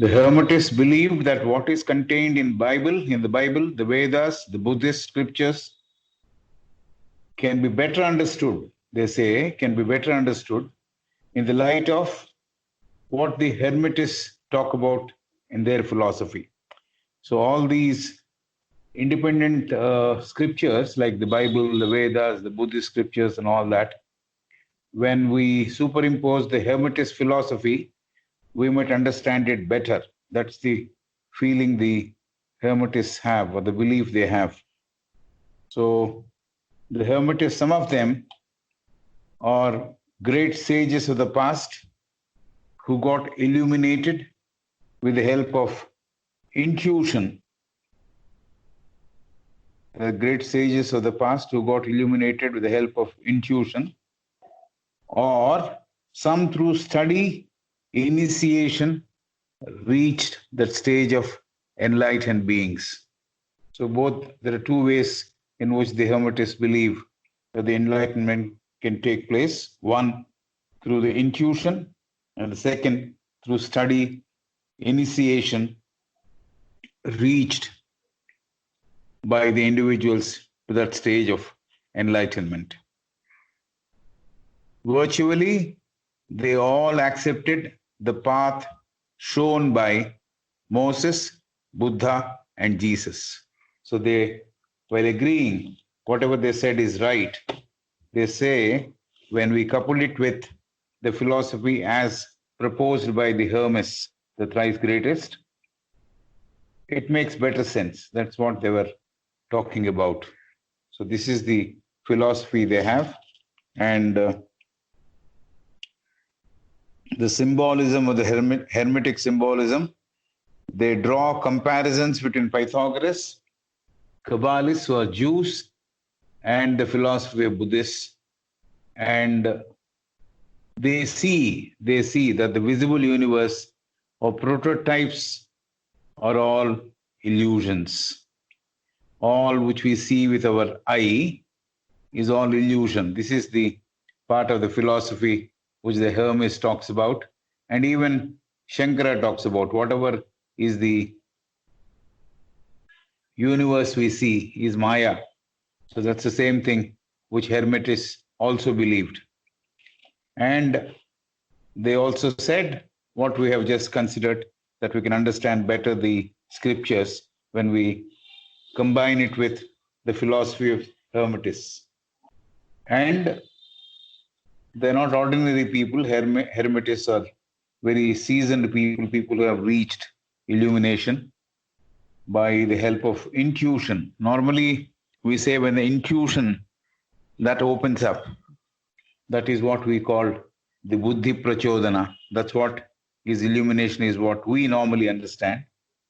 The Hermetists believed that what is contained in the Bible, the Vedas, the Buddhist scriptures, can be better understood, they say, can be better understood in the light of what the Hermetists talk about in their philosophy. So all these independent scriptures like the Bible, the Vedas, the Buddhist scriptures and all that, when we superimpose the Hermetist philosophy, we might understand it better. That's the feeling the Hermetists have, or the belief they have. So the Hermetists, some of them are great sages of the past who got illuminated with the help of intuition. Great sages of the past who got illuminated with the help of intuition, or some through study, initiation, reached that stage of enlightened beings. So both, there are two ways in which the Hermetists believe that the enlightenment can take place. One, through the intuition, and the second, through study, initiation, reached by the individuals to that stage of enlightenment. Virtually, they all accepted the path shown by Moses, Buddha, and Jesus. So they, while agreeing whatever they said is right, they say when we couple it with the philosophy as proposed by the Hermes, the thrice greatest, it makes better sense. That's what they were talking about. So this is the philosophy they have, and the symbolism of the Hermetic symbolism, they draw comparisons between Pythagoras, Kabbalists who are Jews, and the philosophy of Buddhists, and they see that the visible universe or prototypes are all illusions. All which we see with our eye is all illusion. This is the part of the philosophy which the Hermes talks about, and even Shankara talks about. Whatever is the universe we see is Maya. So that's the same thing which Hermetists also believed. And they also said what we have just considered, that we can understand better the scriptures when we combine it with the philosophy of Hermetists. And they're not ordinary people. Hermetists are very seasoned people, people who have reached illumination by the help of intuition. Normally, we say when the intuition that opens up, that is what we call the buddhi prachodana. That's what is illumination, is what we normally understand.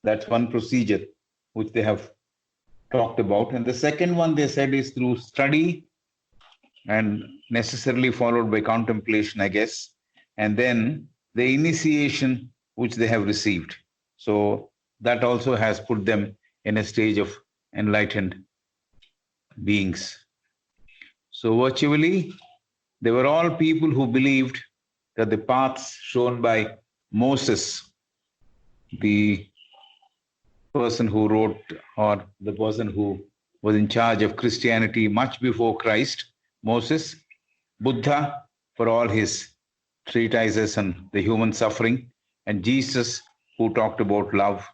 That's one procedure which they have talked about. And the second one they said is through study, and necessarily followed by contemplation, I guess, and then the initiation which they have received. So that also has put them in a stage of enlightened beings. So virtually, they were all people who believed that the paths shown by Moses, the person who wrote, or the person who was in charge of Christianity much before Christ, Moses, Buddha for all his treatises on the human suffering, and Jesus who talked about love.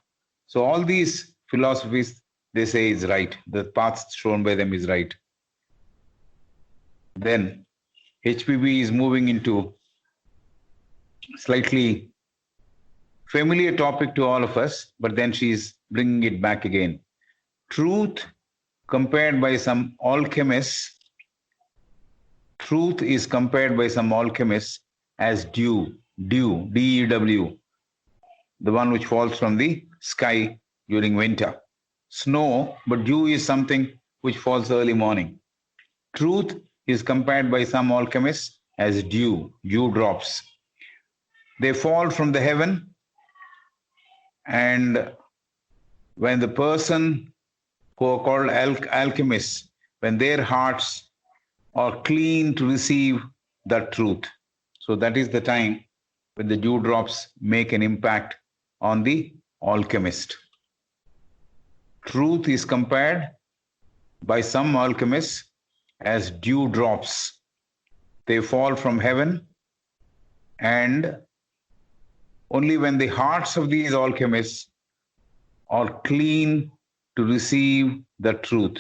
So all these philosophies, they say is right. The path shown by them is right. Then HPB is moving into slightly familiar topic to all of us, but then she's bringing it back again. Truth compared by some alchemists, truth is compared by some alchemists as dew, D-E-W, the one which falls from the sky during winter. Snow, but dew is something which falls early morning. Truth is compared by some alchemists as dew drops. They fall from the heaven, and when the person who are called alchemists, when their hearts are clean to receive that truth, so that is the time when the dewdrops make an impact on the alchemist. Truth is compared by some alchemists as dewdrops. They fall from heaven, and only when the hearts of these alchemists are clean to receive the truth.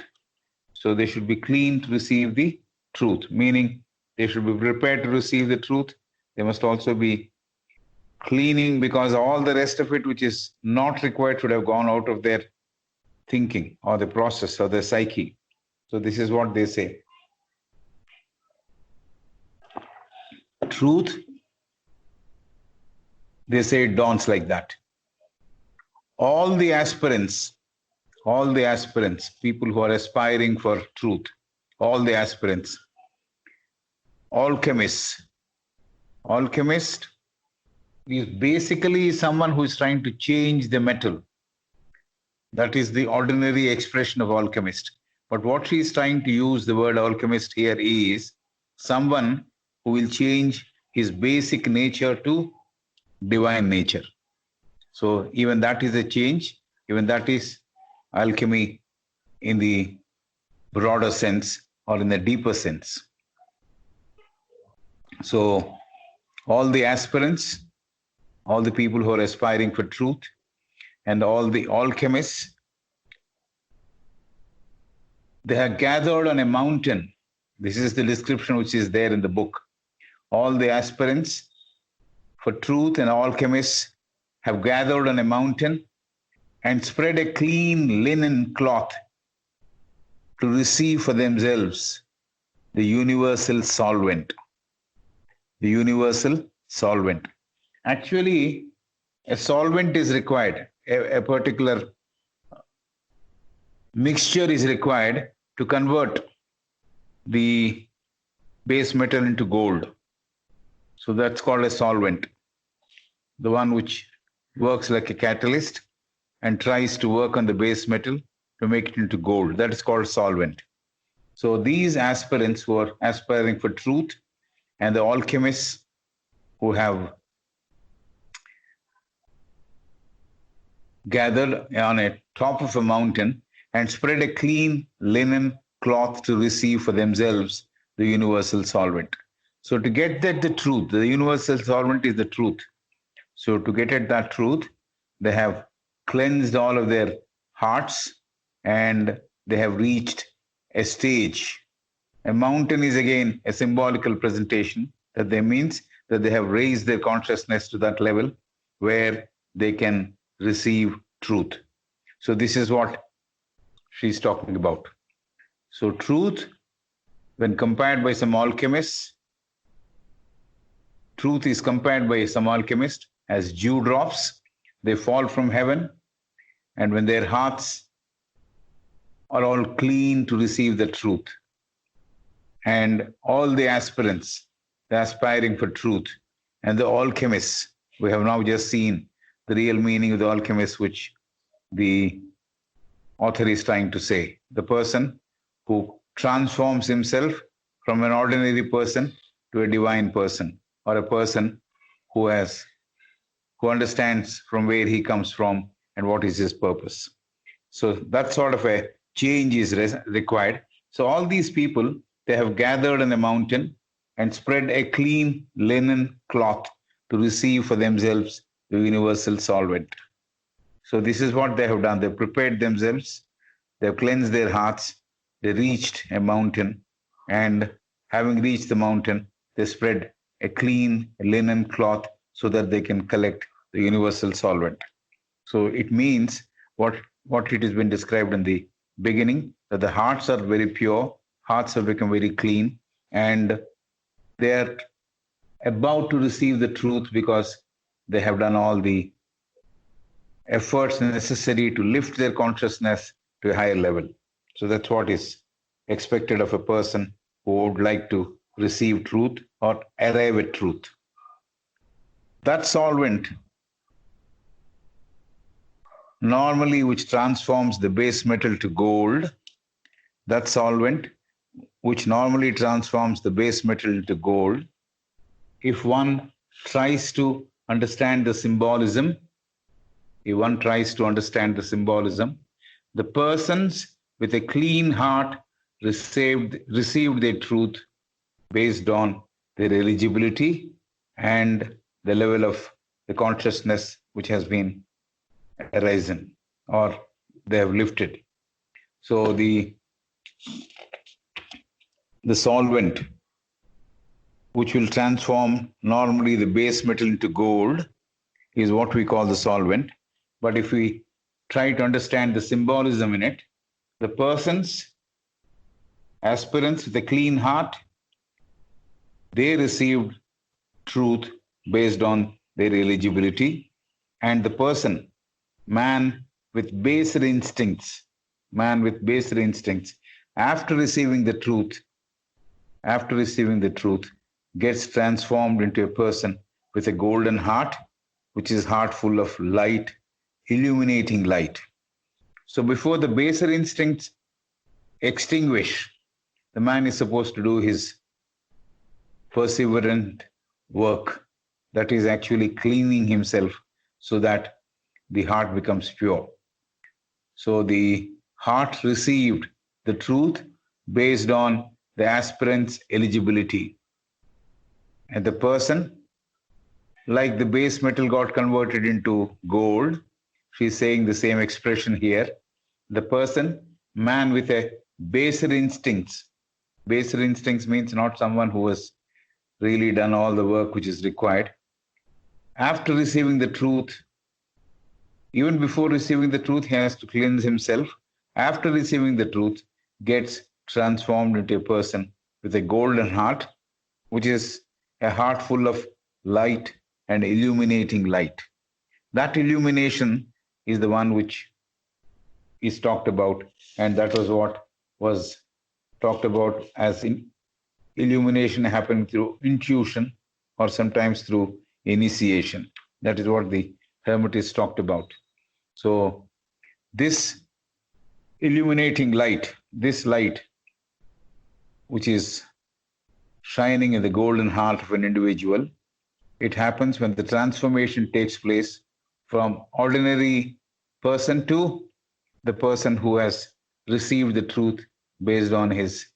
So they should be clean to receive the truth, meaning they should be prepared to receive the truth. They must also be cleaning, because all the rest of it which is not required should have gone out of their thinking or the process or their psyche. So this is what they say. Truth, they say, it dawns like that. All the aspirants, people who are aspiring for truth, all the aspirants, alchemist is basically someone who is trying to change the metal. That is the ordinary expression of alchemist. But what she is trying to use the word alchemist here is someone who will change his basic nature to divine nature. So even that is a change, even that is alchemy in the broader sense or in the deeper sense. So all the aspirants, all the people who are aspiring for truth, and all the alchemists, they have gathered on a mountain. This is the description which is there in the book. All the aspirants for truth and alchemists have gathered on a mountain and spread a clean linen cloth to receive for themselves the universal solvent. The universal solvent. Actually, a solvent is required. A particular mixture is required to convert the base metal into gold. So that's called a solvent. The one which works like a catalyst and tries to work on the base metal to make it into gold. That is called solvent. So these aspirants who are aspiring for truth and the alchemists who have gathered on a top of a mountain and spread a clean linen cloth to receive for themselves the universal solvent. So to get at the truth, the universal solvent is the truth. So to get at that truth, they have cleansed all of their hearts and they have reached a stage. A mountain is again a symbolical presentation that they means that they have raised their consciousness to that level where they can receive truth. So this is what she's talking about. So truth, when compared by some alchemists, truth is compared by some alchemists as dewdrops. They fall from heaven, and when their hearts are all clean to receive the truth, and all the aspirants, the aspiring for truth, and the alchemists, we have now just seen the real meaning of the alchemist, which the author is trying to say. The person who transforms himself from an ordinary person to a divine person, or a person who understands from where he comes from and what is his purpose. So that sort of a change is required. So all these people, they have gathered on a mountain and spread a clean linen cloth to receive for themselves the universal solvent. So this is what they have done. They prepared themselves, they have cleansed their hearts, they reached a mountain, and having reached the mountain, they spread a clean linen cloth so that they can collect the universal solvent. So it means what it has been described in the beginning, that the hearts are very pure, hearts have become very clean, and they are about to receive the truth because they have done all the efforts necessary to lift their consciousness to a higher level. So that's what is expected of a person who would like to receive truth or arrive at truth. That solvent, normally which transforms the base metal to gold, that solvent which normally transforms the base metal to gold, if one tries to understand the symbolism, if one tries to understand the symbolism, the persons with a clean heart received their truth based on their eligibility and the level of the consciousness which has been arisen or they have lifted. So the solvent which will transform normally the base metal into gold is what we call the solvent. But if we try to understand the symbolism in it, the persons, aspirants with a clean heart, they received truth based on their eligibility, and the person, man with baser instincts, after receiving the truth, gets transformed into a person with a golden heart, which is heart full of light, illuminating light. So before the baser instincts extinguish, the man is supposed to do his perseverant work, that is actually cleaning himself so that the heart becomes pure. So the heart received the truth based on the aspirant's eligibility. And the person, like the base metal got converted into gold, she's saying the same expression here. The person, man with a baser instincts means not someone who has really done all the work which is required. After receiving the truth, even before receiving the truth, he has to cleanse himself. After receiving the truth, gets transformed into a person with a golden heart, which is a heart full of light and illuminating light. That illumination is the one which is talked about, and that was what was talked about as illumination happening through intuition or sometimes through initiation. That is what the Hermetists talked about. So this illuminating light, this light which is shining in the golden heart of an individual, it happens when the transformation takes place from ordinary person to the person who has received the truth based on his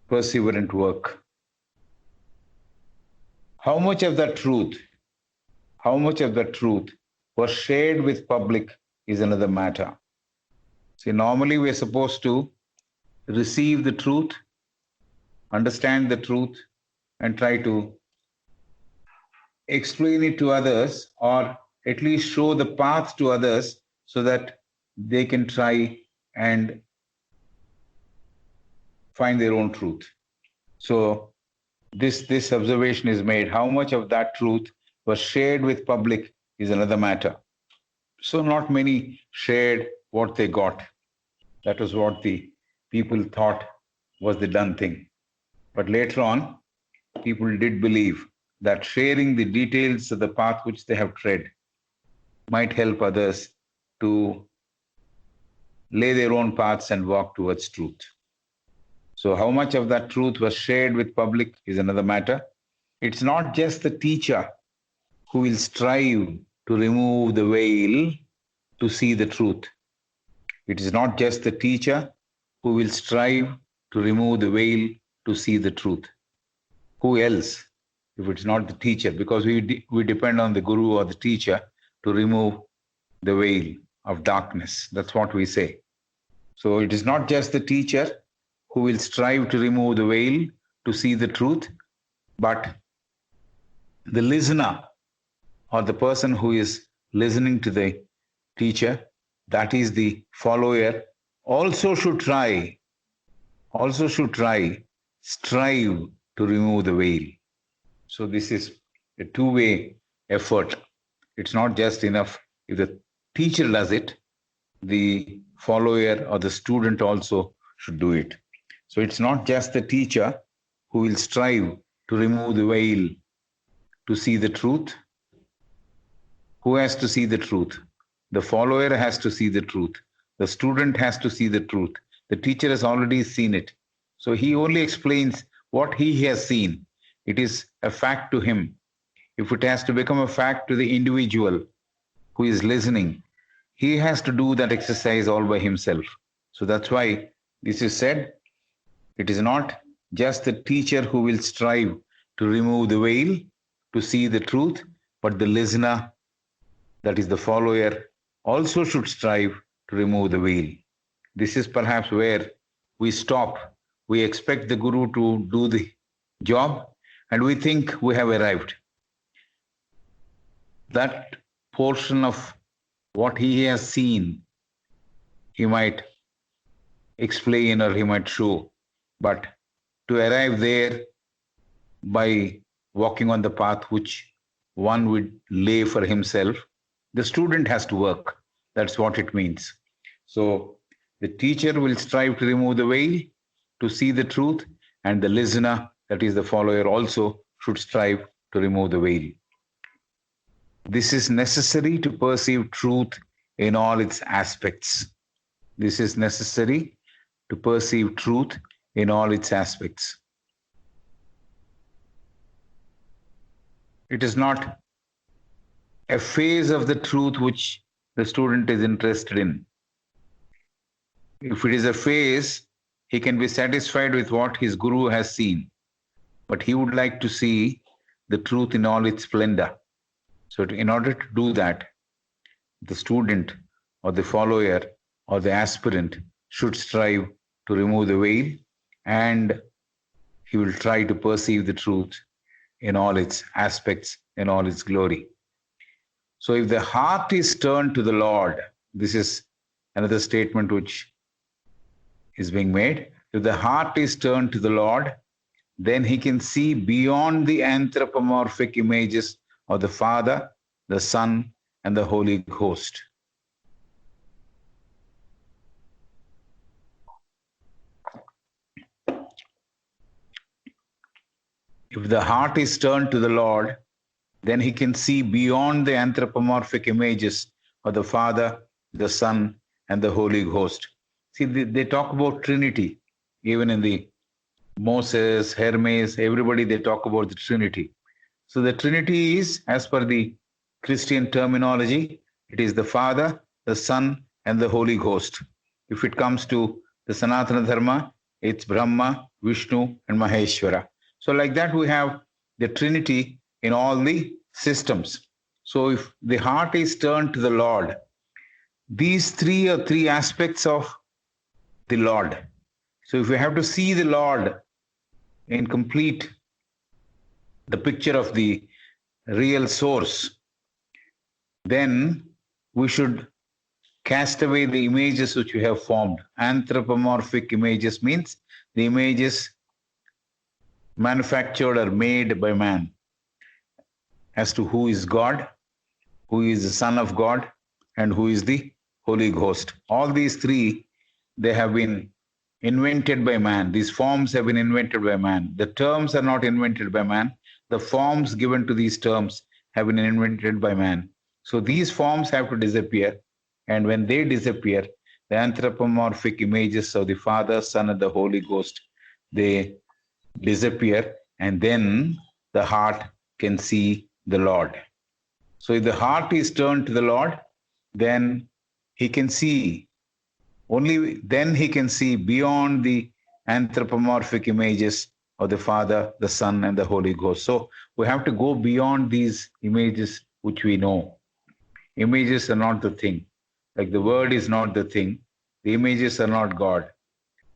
perseverant work. How much of that truth was shared with public is another matter. See, normally we're supposed to receive the truth, understand the truth, and try to explain it to others, or at least show the path to others so that they can try and find their own truth. So this observation is made. How much of that truth was shared with public is another matter. So not many shared what they got. That was what the people thought was the done thing. But later on, people did believe that sharing the details of the path which they have tread might help others to lay their own paths and walk towards truth. So how much of that truth was shared with public is another matter. It's not just the teacher who will strive to remove the veil to see the truth. It is not just the teacher who will strive to remove the veil to see the truth. Who else, if it's not the teacher? Because we depend on the guru or the teacher to remove the veil of darkness. That's what we say. So it is not just the teacher who will strive to remove the veil to see the truth, but the listener or the person who is listening to the teacher, that is the follower, also should strive to remove the veil. So this is a two-way effort. It's not just enough if the teacher does it, the follower or the student also should do it. So it's not just the teacher who will strive to remove the veil to see the truth. Who has to see the truth? The follower has to see the truth. The student has to see the truth. The teacher has already seen it. So he only explains what he has seen. It is a fact to him. If it has to become a fact to the individual who is listening, he has to do that exercise all by himself. So that's why this is said, it is not just the teacher who will strive to remove the veil to see the truth, but the listener, that is the follower, also should strive to remove the veil. This is perhaps where we stop. We expect the Guru to do the job and we think we have arrived. That portion of what he has seen, he might explain or he might show. But to arrive there by walking on the path which one would lay for himself, the student has to work. That's what it means. So the teacher will strive to remove the veil to see the truth, and the listener, that is the follower, also should strive to remove the veil. This is necessary to perceive truth in all its aspects. This is necessary to perceive truth in all its aspects. It is not a phase of the truth which the student is interested in. If it is a phase, he can be satisfied with what his guru has seen, but he would like to see the truth in all its splendor. So in order to do that, the student or the follower or the aspirant should strive to remove the veil, and he will try to perceive the truth in all its aspects, in all its glory. So if the heart is turned to the Lord, this is another statement which is being made. If the heart is turned to the Lord, then he can see beyond the anthropomorphic images of the Father, the Son, and the Holy Ghost. If the heart is turned to the Lord, then he can see beyond the anthropomorphic images of the Father, the Son, and the Holy Ghost. See, they talk about Trinity, even in the Moses, Hermes, everybody, they talk about the Trinity. So the Trinity is, as per the Christian terminology, it is the Father, the Son, and the Holy Ghost. If it comes to the Sanatana Dharma, it's Brahma, Vishnu, and Maheshwara. So like that, we have the Trinity in all the systems. So if the heart is turned to the Lord, these three are three aspects of the Lord. So if we have to see the Lord in complete, the picture of the real source, then we should cast away the images which we have formed. Anthropomorphic images means the images manufactured or made by man as to who is God, who is the Son of God, and who is the Holy Ghost. All these three, they have been invented by man. These forms have been invented by man. The terms are not invented by man. The forms given to these terms have been invented by man. So these forms have to disappear. And when they disappear, the anthropomorphic images of the Father, Son, and the Holy Ghost, they disappear. And then the heart can see the Lord. So if the heart is turned to the Lord, then he can see. Only then he can see beyond the anthropomorphic images of the Father, the Son, and the Holy Ghost. So we have to go beyond these images which we know. Images are not the thing. Like the word is not the thing. The images are not God.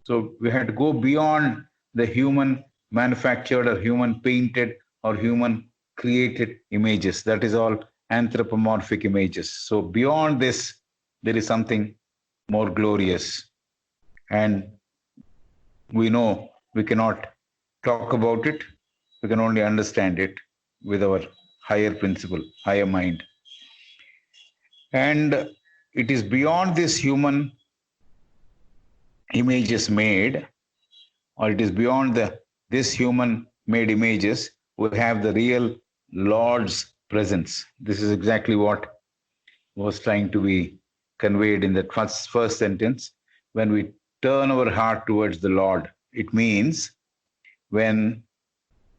So we have to go beyond the human manufactured or human painted or human created images. That is all anthropomorphic images. So beyond this, there is something more glorious. And we know we cannot talk about it. We can only understand it with our higher principle, higher mind. And it is beyond this human images made, or it is beyond this human made images, we have the real Lord's presence. This is exactly what was trying to be conveyed in that first sentence. When we turn our heart towards the Lord, it means when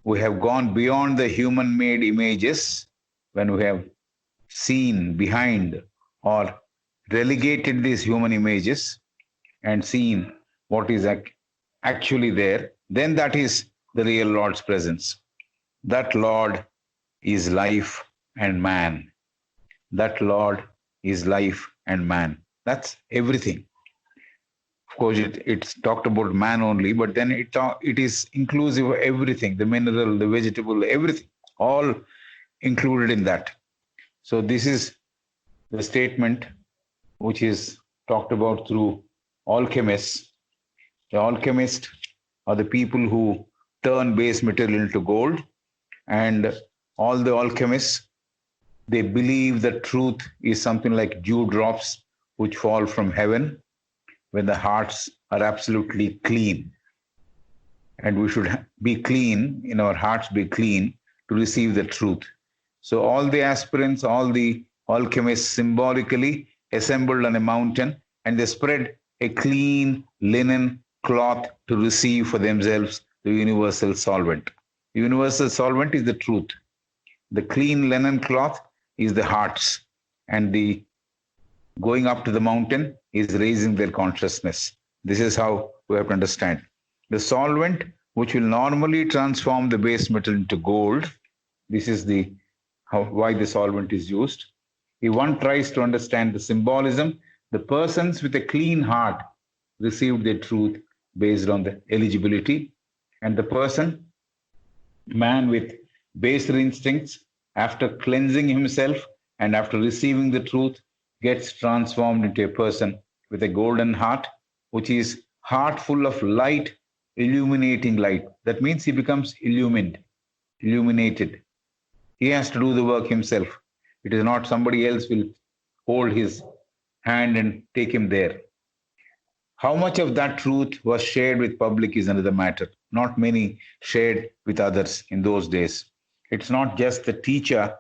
we have gone beyond the human made images, when we have seen behind or relegated these human images and seen what is actually there, then that is the real Lord's presence. That Lord is life and man. That Lord is life and man. That's everything. Of course, it's talked about man only, but then it is inclusive of everything, the mineral, the vegetable, everything, all included in that. So this is the statement which is talked about through alchemists. The alchemists are the people who turn base material into gold, and all the alchemists, they believe that truth is something like dew drops which fall from heaven when the hearts are absolutely clean. And we should be clean, in our hearts be clean to receive the truth. So all the aspirants, all the alchemists symbolically assembled on a mountain, and they spread a clean linen cloth to receive for themselves the universal solvent. The universal solvent is the truth. The clean linen cloth is the hearts, and the going up to the mountain is raising their consciousness. This is how we have to understand. The solvent, which will normally transform the base metal into gold, this is why the solvent is used. If one tries to understand the symbolism, the persons with a clean heart received their truth based on the eligibility, and the person, man with baser instincts, after cleansing himself and after receiving the truth, gets transformed into a person with a golden heart, which is heart full of light, illuminating light. That means he becomes illuminated. He has to do the work himself. It is not somebody else will hold his hand and take him there. How much of that truth was shared with public is another matter. Not many shared with others in those days. It's not just the teacher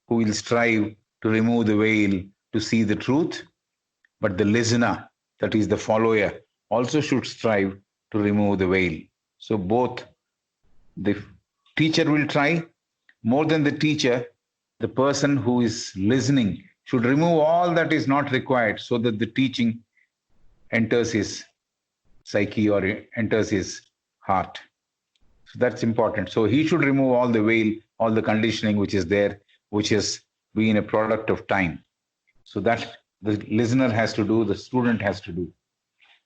who will strive to remove the veil to see the truth, but the listener, that is the follower, also should strive to remove the veil. So both the teacher will try, more than the teacher, the person who is listening should remove all that is not required so that the teaching enters his psyche or enters his heart. So that's important. So he should remove all the veil, all the conditioning which is there, which has been a product of time. So that the listener has to do, the student has to do.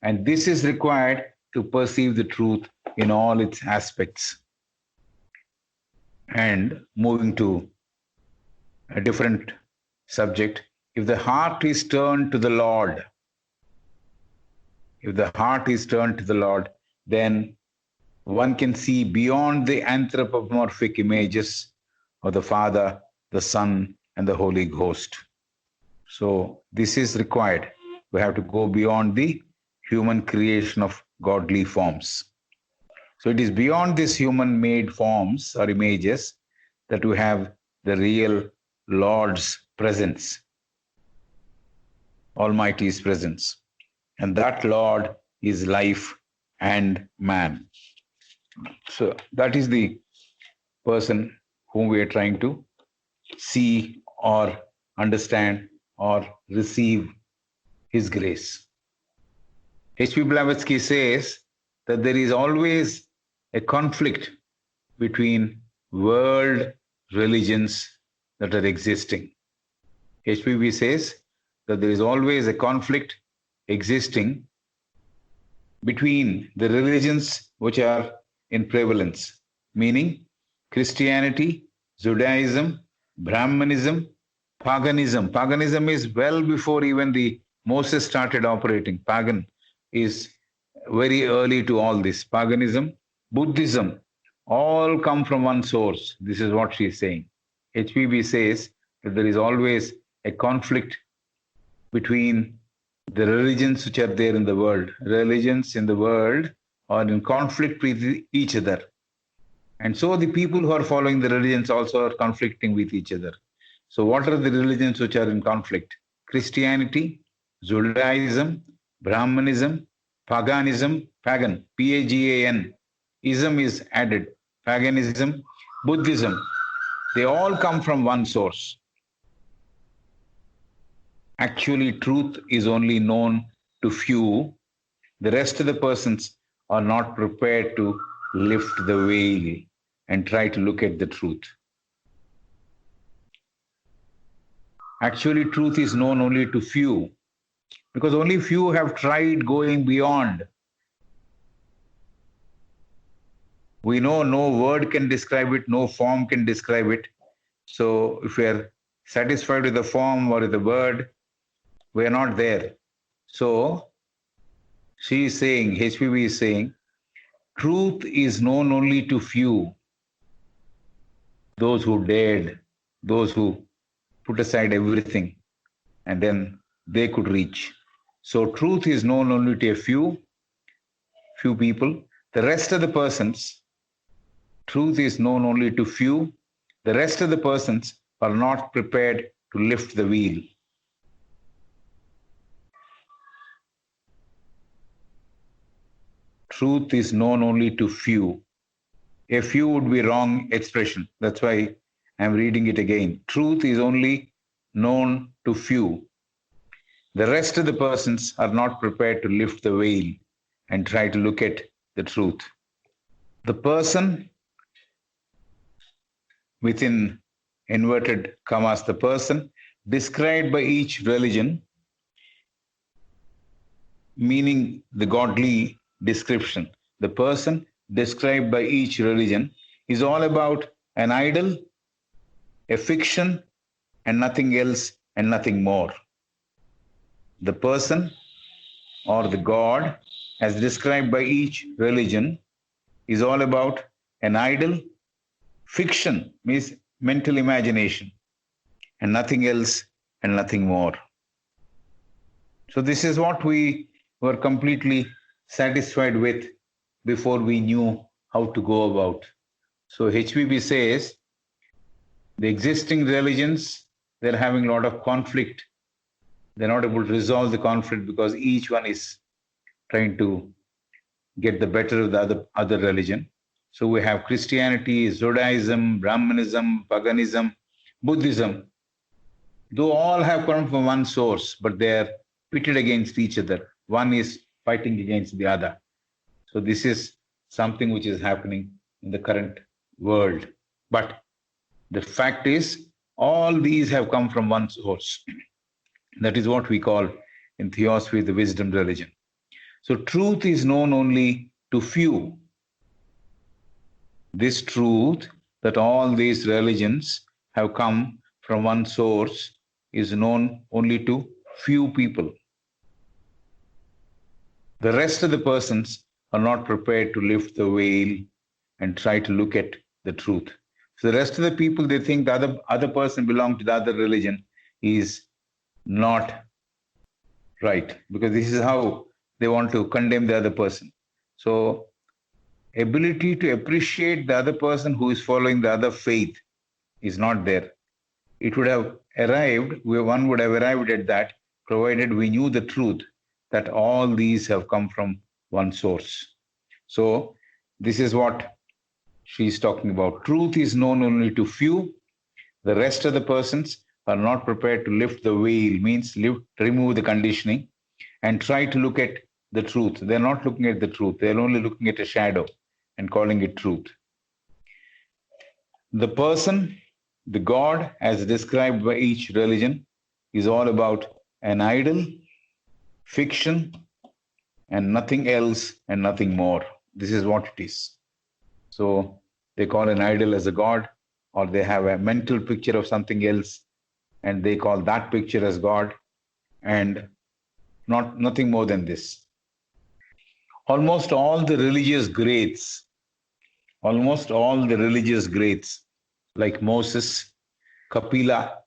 And this is required to perceive the truth in all its aspects. And moving to a different subject, if the heart is turned to the Lord, then one can see beyond the anthropomorphic images of the Father, the Son, and the Holy Ghost. So this is required. We have to go beyond the human creation of godly forms. So it is beyond these human-made forms or images that we have the real Lord's presence, Almighty's presence. And that Lord is life and man. So that is the person whom we are trying to see or understand or receive his grace. H.P. Blavatsky says that there is always a conflict between world religions that are existing. HPB says that there is always a conflict existing between the religions which are in prevalence, meaning Christianity, Judaism, Brahmanism, paganism. Paganism is well before even the Moses started operating. Pagan is very early to all this. Paganism, Buddhism, all come from one source. This is what she is saying. HPB says that there is always a conflict between the religions which are there in the world. Religions in the world are in conflict with each other. And so the people who are following the religions also are conflicting with each other. So what are the religions which are in conflict? Christianity, Judaism, Brahmanism, paganism, pagan, P-A-G-A-N, ism is added, paganism, Buddhism. They all come from one source. Actually, truth is only known to few. The rest of the persons are not prepared to lift the veil and try to look at the truth. Actually, truth is known only to few, because only few have tried going beyond. We know no word can describe it, no form can describe it. So if we are satisfied with the form or with the word, we are not there. So she is saying, HPV is saying, truth is known only to few, those who dared, those who put aside everything, and then they could reach. So truth is known only to a few people. The rest of the persons, truth is known only to few. The rest of the persons are not prepared to lift the wheel. Truth is known only to few. A few would be wrong expression. That's why I'm reading it again. Truth is only known to few. The rest of the persons are not prepared to lift the veil and try to look at the truth. The person, within inverted commas, the person described by each religion, meaning the godly description, the person described by each religion is all about an idol, a fiction, and nothing else and nothing more. The person or the God, as described by each religion, is all about an idol, fiction, means mental imagination, and nothing else and nothing more. So this is what we were completely satisfied with before we knew how to go about. So HVB says the existing religions, they're having a lot of conflict. They're not able to resolve the conflict because each one is trying to get the better of the other religion. So we have Christianity, Judaism, Brahmanism, paganism, Buddhism. Though all have come from one source, but they are pitted against each other. One is fighting against the other. So this is something which is happening in the current world. But the fact is, all these have come from one source. That is what we call in theosophy the wisdom religion. So truth is known only to few. This truth that all these religions have come from one source is known only to few people. The rest of the persons are not prepared to lift the veil and try to look at the truth. So the rest of the people, they think the other person belongs to the other religion is not right, because this is how they want to condemn the other person. So ability to appreciate the other person who is following the other faith is not there. It would have arrived, one would have arrived at that, provided we knew the truth that all these have come from one source. So this is what she's talking about. Truth is known only to few. The rest of the persons are not prepared to lift the veil, means remove the conditioning and try to look at the truth. They're not looking at the truth. They're only looking at a shadow and calling it truth. The person, the God, as described by each religion, is all about an idol, fiction, and nothing else and nothing more. This is what it is. So they call an idol as a God, or they have a mental picture of something else, and they call that picture as God, and nothing more than this. Almost all the religious greats, like Moses, Kapila.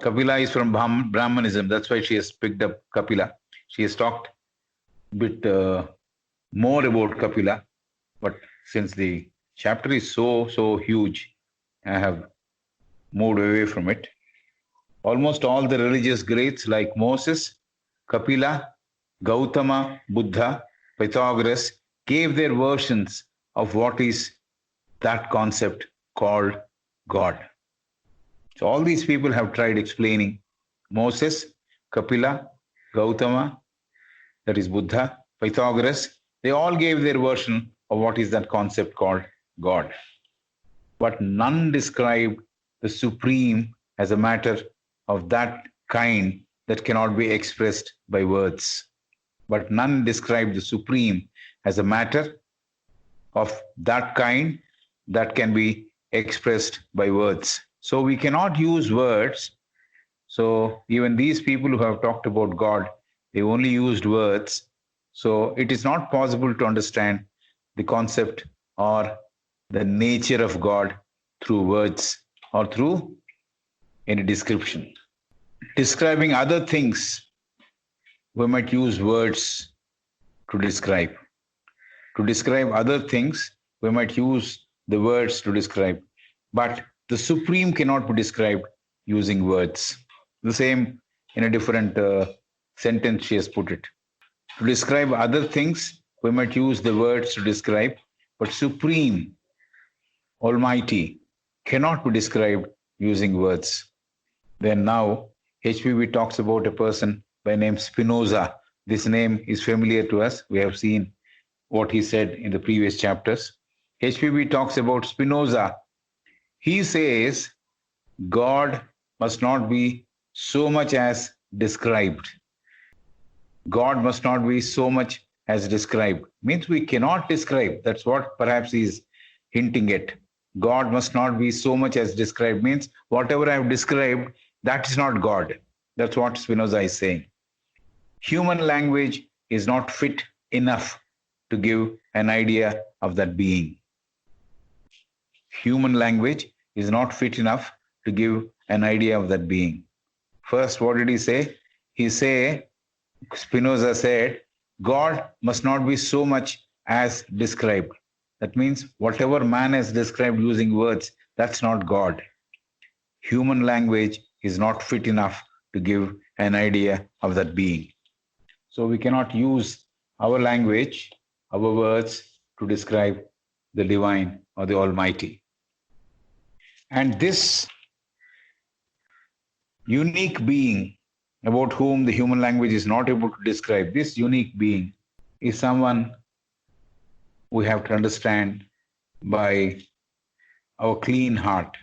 Kapila is from Brahmanism. That's why she has picked up Kapila. She has talked a bit more about Kapila, but since the chapter is so huge, I have moved away from it. Almost all the religious greats like Moses, Kapila, Gautama, Buddha, Pythagoras gave their versions of what is that concept called God. So all these people have tried explaining. Moses, Kapila, Gautama, that is Buddha, Pythagoras, they all gave their version of what is that concept called God. But none described the supreme as a matter of that kind that cannot be expressed by words. But none described the supreme as a matter of that kind that can be expressed by words. So we cannot use words. So even these people who have talked about God, they only used words. So it is not possible to understand the concept or the nature of God through words or through any description. Describing other things, we might use words to describe. To describe other things, we might use the words to describe. But the supreme cannot be described using words. The same in a different sentence she has put it. To describe other things, we might use the words to describe, but supreme, almighty, cannot be described using words. Then now, HPB talks about a person by name Spinoza. This name is familiar to us. We have seen what he said in the previous chapters. HPB talks about Spinoza. He says God must not be so much as described. God must not be so much as described. Means we cannot describe. That's what perhaps he's hinting at. God must not be so much as described. Means whatever I have described, that is not God. That's what Spinoza is saying. Human language is not fit enough to give an idea of that being. Human language is not fit enough to give an idea of that being. First, what did he say? Spinoza said, God must not be so much as described. That means whatever man has described using words, that's not God. Human language is not fit enough to give an idea of that being. So we cannot use our language, our words, to describe the divine or the almighty. And this unique being about whom the human language is not able to describe, this unique being is someone we have to understand by our clean heart.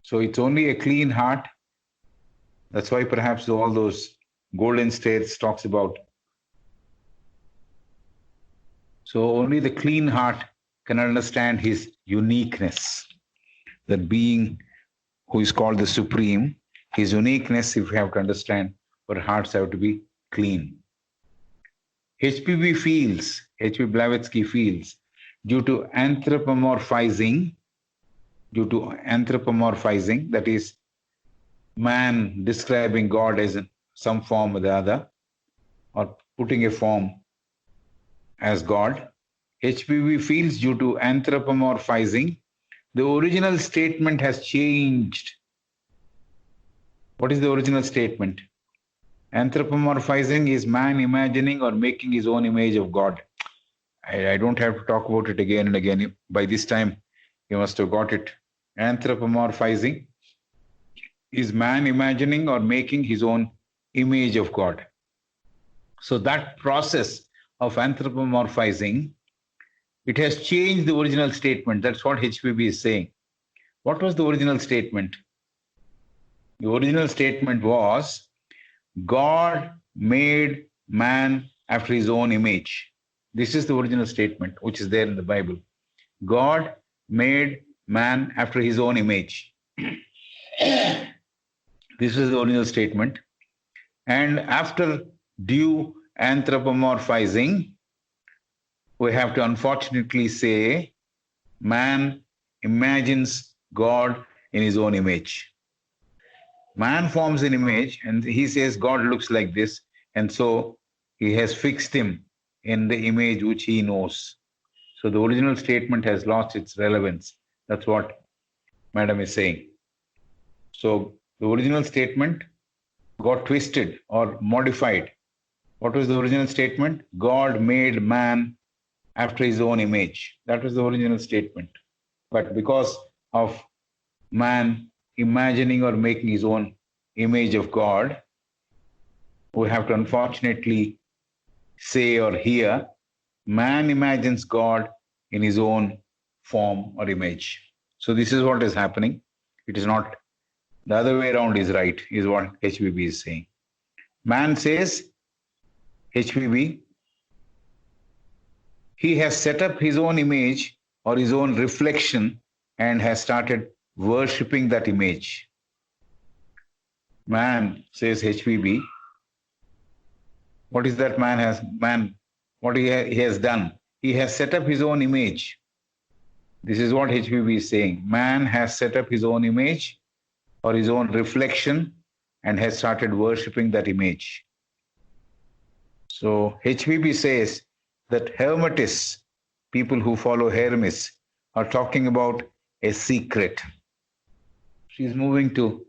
So it's only a clean heart. That's why perhaps all those golden states talks about. So only the clean heart can understand his uniqueness. That being who is called the Supreme, his uniqueness, if we have to understand, our hearts have to be clean. H.P. Blavatsky feels, due to anthropomorphizing, that is, man describing God as some form or the other, or putting a form as God, HPV feels due to anthropomorphizing, the original statement has changed. What is the original statement? Anthropomorphizing is man imagining or making his own image of God. I don't have to talk about it again and again. By this time, you must have got it. Anthropomorphizing is man imagining or making his own image of God. So that process of anthropomorphizing, it has changed the original statement. That's what HPB is saying. What was the original statement? The original statement was, God made man after his own image. This is the original statement, which is there in the Bible. God made man after his own image. This is the original statement. And after due anthropomorphizing, we have to unfortunately say, man imagines God in his own image. Man forms an image and he says God looks like this, and so he has fixed him in the image which he knows. So the original statement has lost its relevance. That's what Madam is saying. So the original statement got twisted or modified. What was the original statement? God made man after his own image. That was the original statement. But because of man imagining or making his own image of God, we have to unfortunately say or hear, man imagines God in his own form or image. So this is what is happening. It is not the other way around is right, is what HBB is saying. Man says, HBB, he has set up his own image or his own reflection and has started worshipping that image. Man, says HBB, what is that what he has done? He has set up his own image. This is what HBB is saying. Man has set up his own image or his own reflection and has started worshipping that image. So HBB says that Hermetists, people who follow Hermes, are talking about a secret. She's moving to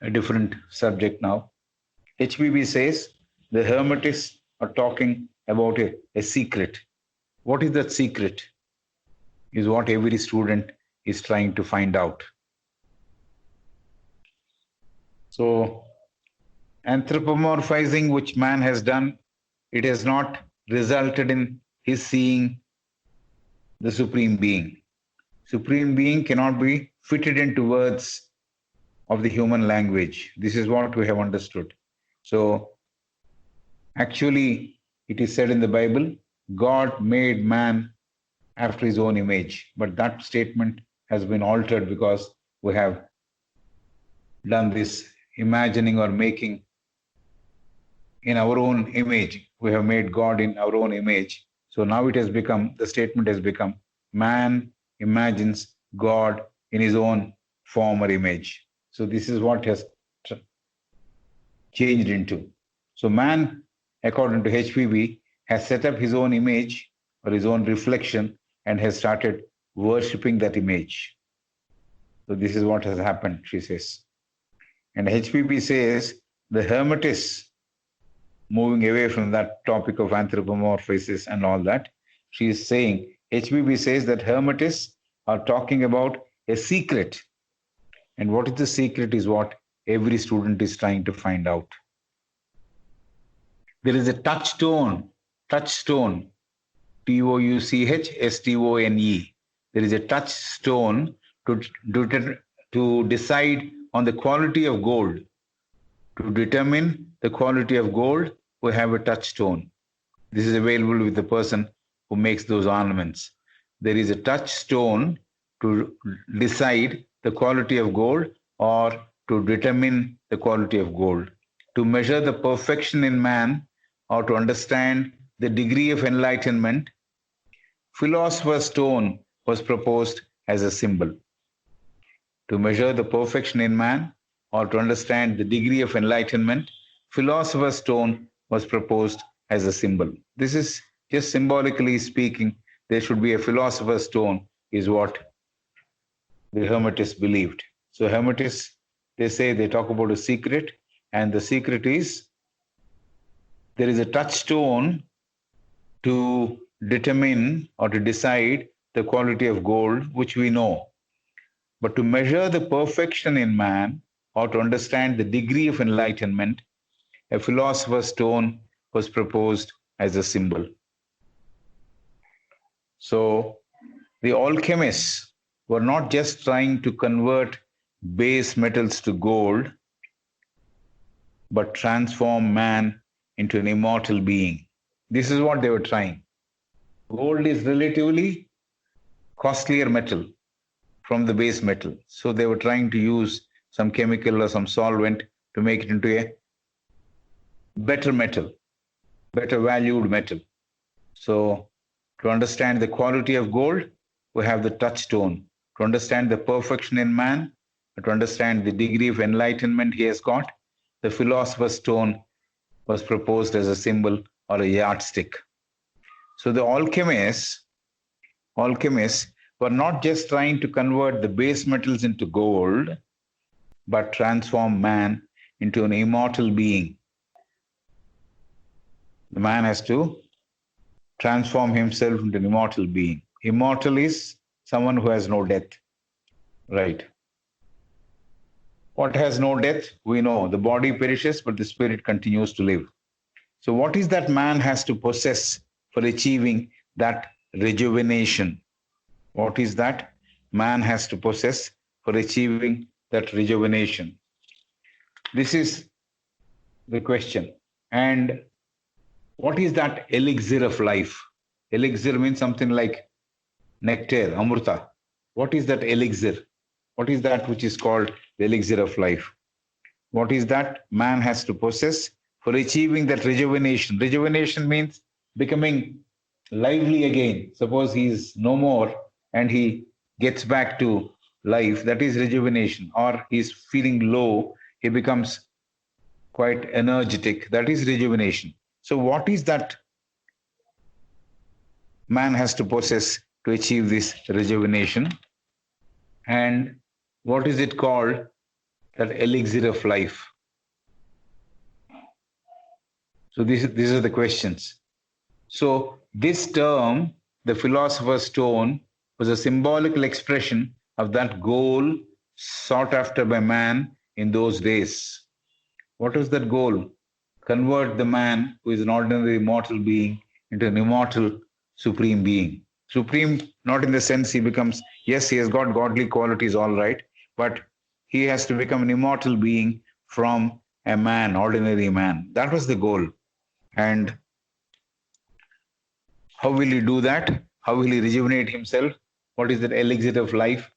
a different subject now. HBB says the Hermetists are talking about a secret. What is that secret? Is what every student is trying to find out. So, anthropomorphizing which man has done, it has not resulted in his seeing the Supreme Being. Supreme Being cannot be fitted into words of the human language. This is what we have understood. So, actually, it is said in the Bible, God made man after his own image. But that statement has been altered because we have done this imagining or making in our own image. We have made God in our own image. So now it has become, the statement has become, man imagines God in his own form or image. So this is what has changed into. So man, according to HPB, has set up his own image or his own reflection and has started worshipping that image. So this is what has happened, she says. And HPB says the Hermetists, moving away from that topic of anthropomorphosis and all that, she is saying, HPB says that Hermetists are talking about a secret. And what is the secret is what every student is trying to find out. There is a touchstone, Touchstone, There is a touchstone to decide on the quality of gold. To determine the quality of gold, we have a touchstone. This is available with the person who makes those ornaments. There is a touchstone to decide the quality of gold or to determine the quality of gold. To measure the perfection in man or to understand the degree of enlightenment, philosopher's stone was proposed as a symbol. To measure the perfection in man or to understand the degree of enlightenment, philosopher's stone was proposed as a symbol. This is just symbolically speaking, there should be a philosopher's stone is what the Hermetists believed. So Hermetists, they talk about a secret, and the secret is there is a touchstone to determine or to decide the quality of gold, which we know. But to measure the perfection in man or to understand the degree of enlightenment, a philosopher's stone was proposed as a symbol. So the alchemists were not just trying to convert base metals to gold, but transform man into an immortal being. This is what they were trying. Gold is relatively costlier metal from the base metal. So they were trying to use some chemical or some solvent to make it into a better metal, better valued metal. So to understand the quality of gold, we have the touchstone. To understand the perfection in man, to understand the degree of enlightenment he has got, the philosopher's stone was proposed as a symbol or a yardstick. So the alchemists were not just trying to convert the base metals into gold, but transform man into an immortal being. The man has to transform himself into an immortal being. Immortal is someone who has no death, right? What has no death? We know the body perishes, but the spirit continues to live. So, what is that man has to possess for achieving that rejuvenation? What is that man has to possess for achieving that rejuvenation? This is the question. And what is that elixir of life? Elixir means something like nectar, amrita. What is that elixir? What is that which is called the elixir of life? What is that man has to possess for achieving that rejuvenation? Rejuvenation means becoming lively again. Suppose he is no more and he gets back to life, that is rejuvenation. Or he is feeling low, he becomes quite energetic, that is rejuvenation. So, what is that man has to possess to achieve this rejuvenation? And what is it called? That elixir of life. So these are the questions. So this term, the philosopher's stone, was a symbolical expression of that goal sought after by man in those days. What was that goal? Convert the man who is an ordinary mortal being into an immortal supreme being. Supreme, not in the sense he becomes, yes, he has got godly qualities, all right, but he has to become an immortal being from a man, ordinary man. That was the goal. And how will he do that? How will he rejuvenate himself? What is that elixir of life?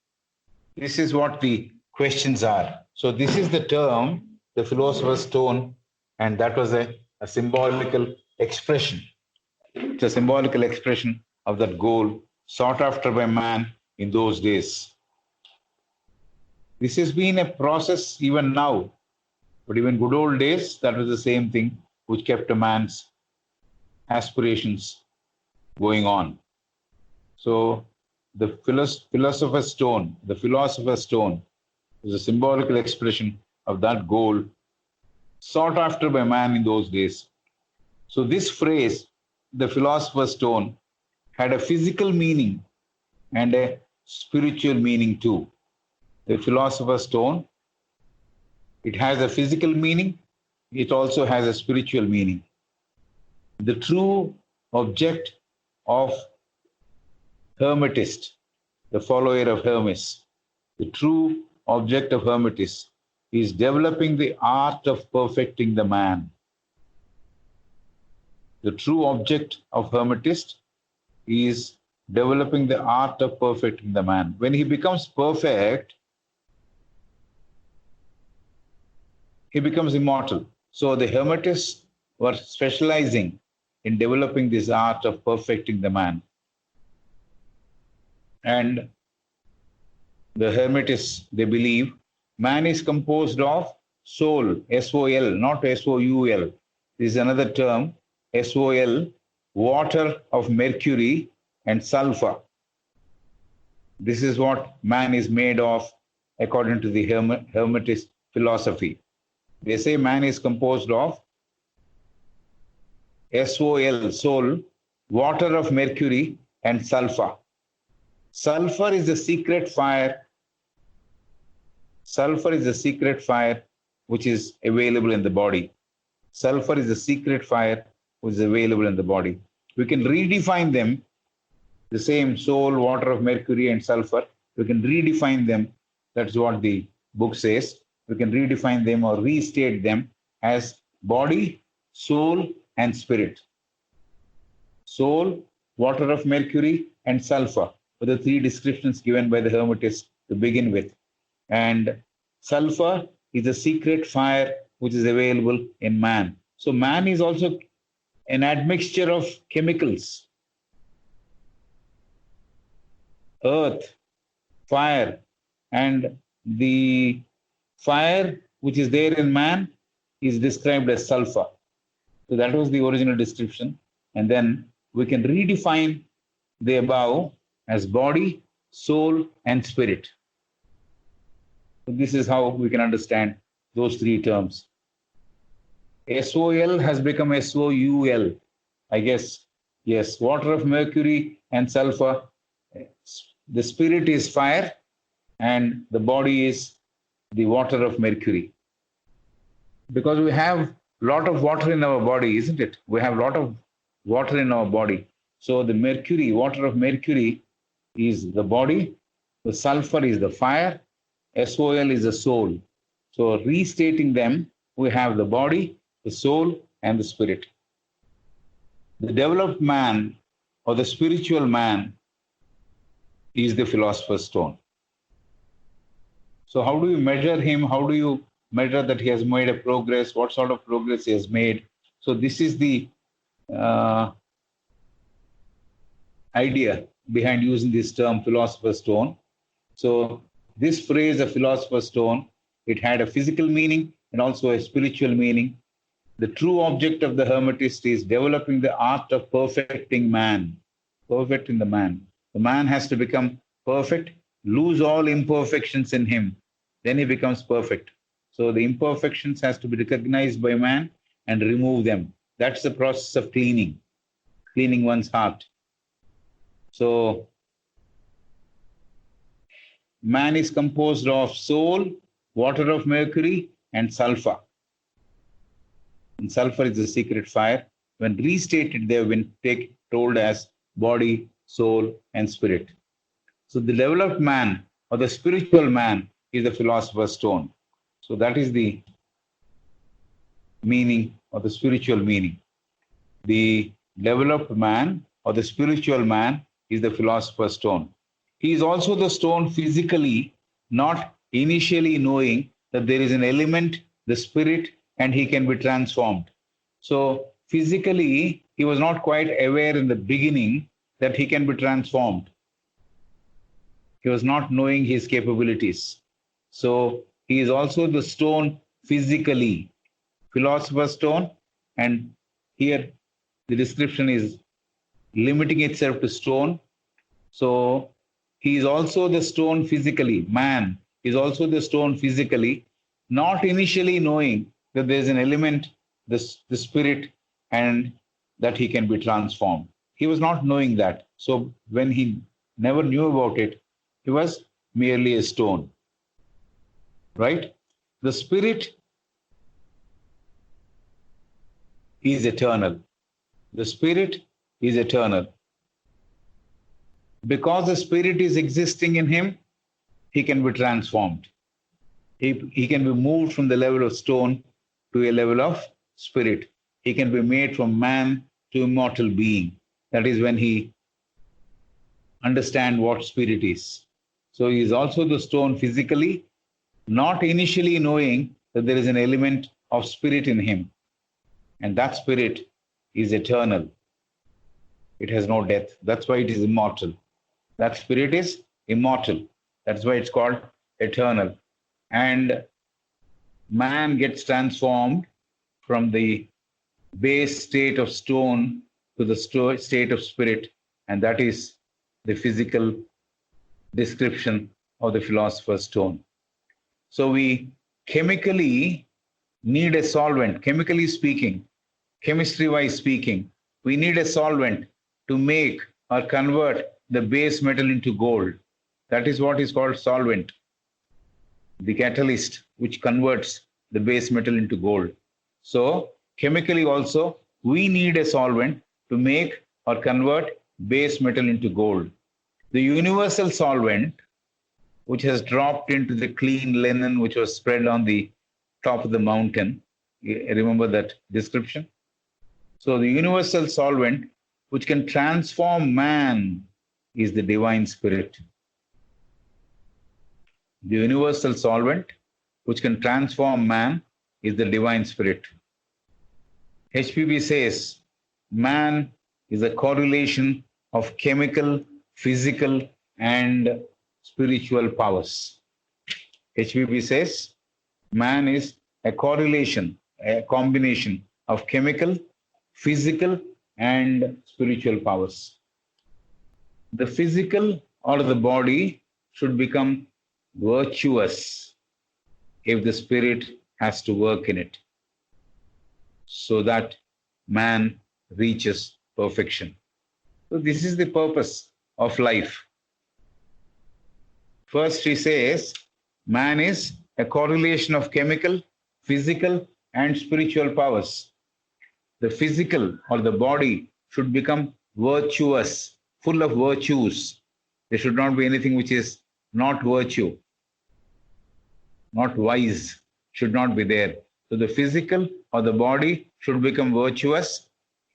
This is what the questions are. So this is the term, the philosopher's stone, and that was a symbolical expression. It's a symbolical expression of that goal sought after by man in those days. This has been a process even now, but even good old days, that was the same thing which kept a man's aspirations going on. So the philosopher's stone is a symbolical expression of that goal sought after by man in those days. So this phrase, the philosopher's stone, had a physical meaning and a spiritual meaning too. The philosopher's stone, it has a physical meaning, it also has a spiritual meaning. The true object of Hermetist, the follower of Hermes, the true object of Hermetist is developing the art of perfecting the man. The true object of Hermetist is developing the art of perfecting the man. When he becomes perfect, he becomes immortal. So the Hermetists were specializing in developing this art of perfecting the man. And the Hermetists, they believe man is composed of soul, S-O-L, not S-O-U-L. This is another term, S-O-L, water of mercury and sulfur. This is what man is made of according to the Hermetist philosophy. They say man is composed of SOL, soul, water of mercury and sulfur. Sulfur is the secret fire. Sulfur is the secret fire which is available in the body. Sulfur is the secret fire which is available in the body. We can redefine them, the same soul, water of mercury and sulfur. We can redefine them. That's what the book says. We can redefine them or restate them as body, soul, and spirit. Soul, water of mercury, and sulfur were the three descriptions given by the Hermetists to begin with. And sulfur is a secret fire which is available in man. So man is also an admixture of chemicals. Earth, fire, and the fire which is there in man is described as sulfur. So that was the original description. And then we can redefine the above as body, soul, and spirit. So this is how we can understand those three terms. SOL has become SOUL, I guess. Yes, water of mercury and sulfur. The spirit is fire and the body is the water of mercury. Because we have a lot of water in our body, isn't it? We have a lot of water in our body. So the mercury, water of mercury is the body, the sulfur is the fire, SOL is the soul. So restating them, we have the body, the soul, and the spirit. The developed man or the spiritual man is the philosopher's stone. So how do you measure him? How do you measure that he has made a progress? What sort of progress he has made? So this is the idea behind using this term philosopher's stone. So this phrase, a philosopher's stone, it had a physical meaning and also a spiritual meaning. The true object of the Hermetist is developing the art of perfecting man, perfecting the man. The man has to become perfect, lose all imperfections in him, then he becomes perfect. So the imperfections has to be recognized by man and remove them. That's the process of cleaning one's heart. So man is composed of soul, water of mercury, and sulfur. And sulfur is the secret fire. When restated, they have been told as body, soul, and spirit. So the developed man or the spiritual man is the philosopher's stone. So that is the meaning or the spiritual meaning. The developed man or the spiritual man is the philosopher's stone. He is also the stone physically, not initially knowing that there is an element, the spirit, and he can be transformed. So physically, he was not quite aware in the beginning that he can be transformed. He was not knowing his capabilities. So he is also the stone physically, philosopher's stone, and here the description is limiting itself to stone. So he is also the stone physically. Man is also the stone physically, not initially knowing that there is an element, the spirit, and that he can be transformed. He was not knowing that. So when he never knew about it, he was merely a stone. Right? The spirit is eternal. The spirit is eternal. Because the spirit is existing in him, he can be transformed. He can be moved from the level of stone to a level of spirit. He can be made from man to immortal being. That is when he understands what spirit is. So he is also the stone physically, not initially knowing that there is an element of spirit in him. And that spirit is eternal. It has no death. That's why it is immortal. That spirit is immortal. That's why it's called eternal. And man gets transformed from the base state of stone to the state of spirit, and that is the physical description of the philosopher's stone. So we chemically need a solvent, chemically speaking, chemistry-wise speaking, we need a solvent to make or convert the base metal into gold. That is what is called solvent, the catalyst which converts the base metal into gold. So chemically also, we need a solvent to make or convert base metal into gold. The universal solvent, which has dropped into the clean linen which was spread on the top of the mountain, remember that description? So the universal solvent which can transform man is the divine spirit. The universal solvent which can transform man is the divine spirit. HPB says man is a correlation of chemical, physical, and spiritual powers. HPB says man is a correlation, a combination of chemical, physical, and spiritual powers. The physical or the body should become virtuous if the spirit has to work in it, so that man reaches perfection. So this is the purpose of life. First he says, man is a correlation of chemical, physical, and spiritual powers. The physical or the body should become virtuous, full of virtues. There should not be anything which is not virtue, not wise, should not be there. So the physical or the body should become virtuous.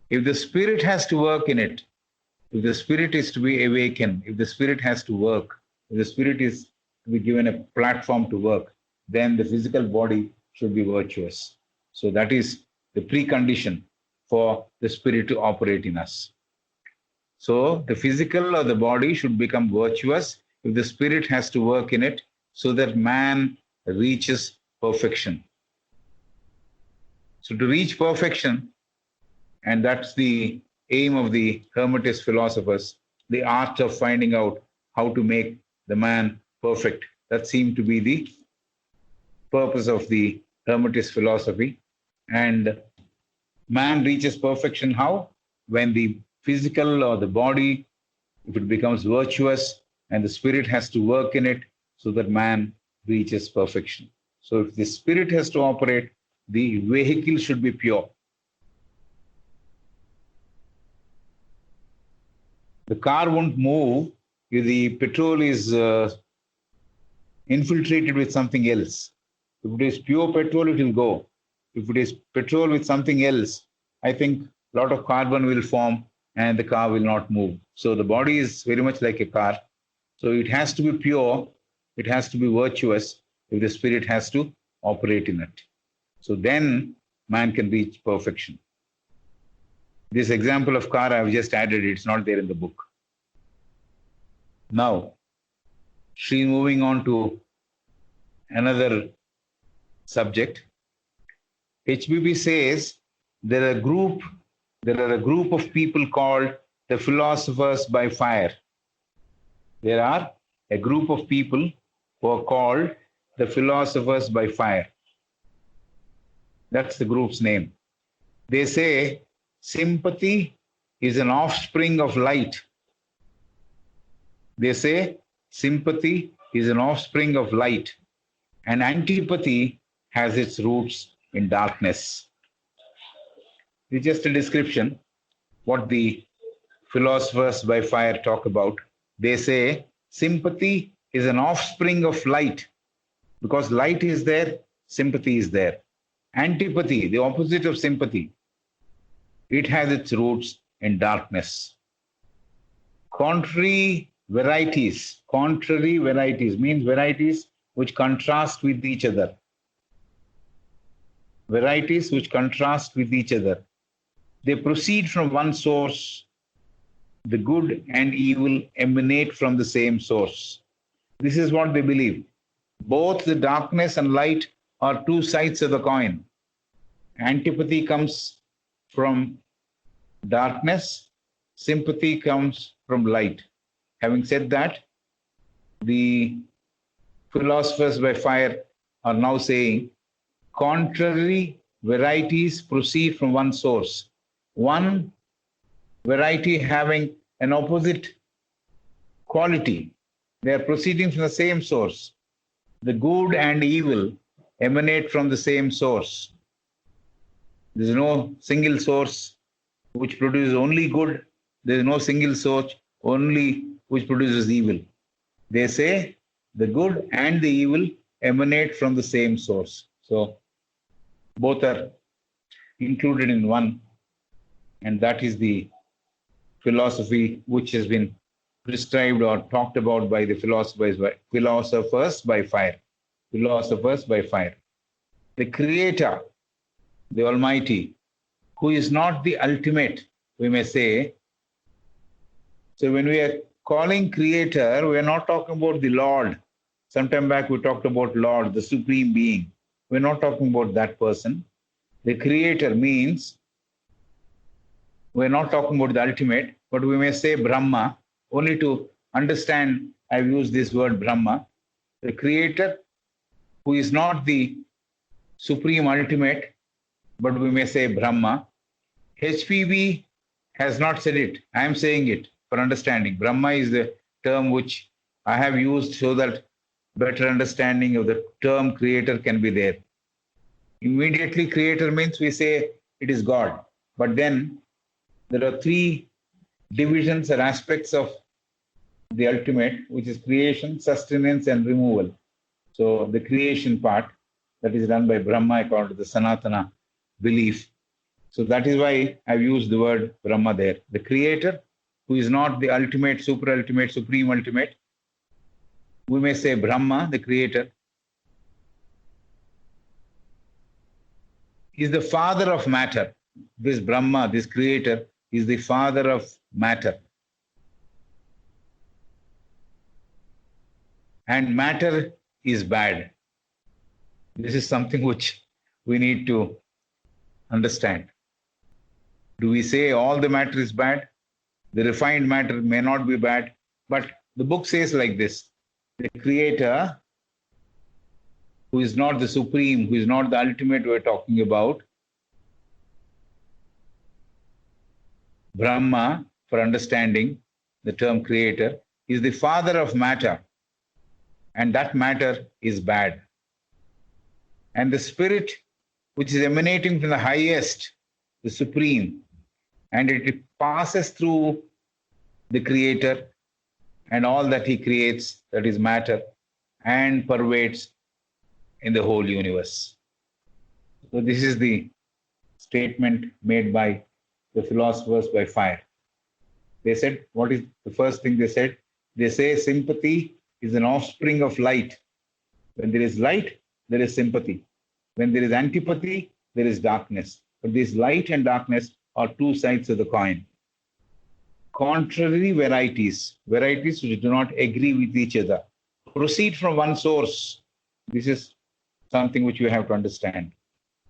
If the spirit has to work in it, if the spirit is to be awakened, if the spirit has to work, if the spirit is to be given a platform to work, then the physical body should be virtuous. So that is the precondition for the spirit to operate in us. So the physical or the body should become virtuous if the spirit has to work in it, so that man reaches perfection. So to reach perfection, and that's the aim of the Hermetist philosophers, the art of finding out how to make the man perfect. That seemed to be the purpose of the Hermetist philosophy. And man reaches perfection how? When the physical or the body, if it becomes virtuous and the spirit has to work in it, so that man reaches perfection. So if the spirit has to operate, the vehicle should be pure. The car won't move if the petrol is infiltrated with something else. If it is pure petrol, it will go. If it is petrol with something else, I think a lot of carbon will form and the car will not move. So the body is very much like a car. So it has to be pure, it has to be virtuous if the spirit has to operate in it. So then man can reach perfection. This example of car I have just added, it's not there in the book. Now, she is moving on to another subject. HBB says there are a group of people called the philosophers by fire. There are a group of people who are called the philosophers by fire. That's the group's name. They say sympathy is an offspring of light. They say sympathy is an offspring of light, and antipathy has its roots in darkness. It's just a description what the philosophers by fire talk about. They say sympathy is an offspring of light. Because light is there, sympathy is there. Antipathy, the opposite of sympathy, it has its roots in darkness. Contrary varieties means varieties which contrast with each other. Varieties which contrast with each other. They proceed from one source. The good and evil emanate from the same source. This is what they believe. Both the darkness and light are two sides of the coin. Antipathy comes from darkness, sympathy comes from light. Having said that, the philosophers by fire are now saying contrary varieties proceed from one source. One variety having an opposite quality. They are proceeding from the same source. The good and evil emanate from the same source. There is no single source which produces only good. There is no single source only which produces evil. They say the good and the evil emanate from the same source. So both are included in one, and that is the philosophy which has been prescribed or talked about by the philosophers by fire. Philosophers by fire. The Creator, the Almighty, who is not the ultimate, we may say. So when we are calling Creator, we are not talking about the Lord. Sometime back we talked about Lord, the Supreme Being. We're not talking about that person. The Creator means we're not talking about the ultimate, but we may say Brahma. Only to understand, I've used this word Brahma. The Creator, who is not the supreme ultimate, but we may say Brahma. HPB has not said it. I am saying it for understanding. Brahma is the term which I have used so that better understanding of the term creator can be there. Immediately, creator means we say it is God. But then there are three divisions or aspects of the ultimate, which is creation, sustenance, and removal. So the creation part that is done by Brahma according to the Sanatana belief. So that is why I've used the word Brahma there. The creator, who is not the ultimate, super ultimate, supreme ultimate. We may say Brahma, the creator, is the father of matter. This Brahma, this creator, is the father of matter. And matter is bad. This is something which we need to understand. Do we say all the matter is bad? The refined matter may not be bad, but the book says like this: the creator, who is not the supreme, who is not the ultimate we're talking about, Brahma, for understanding the term creator, is the father of matter, and that matter is bad. And the spirit, which is emanating from the highest, the supreme, and it passes through the creator and all that he creates, that is matter, and pervades in the whole universe. So this is the statement made by the philosophers by fire. They said, what is the first thing they said? They say sympathy is an offspring of light. When there is light, there is sympathy. When there is antipathy, there is darkness. But this light and darkness are two sides of the coin. Contrary varieties which do not agree with each other, proceed from one source. This is something which you have to understand.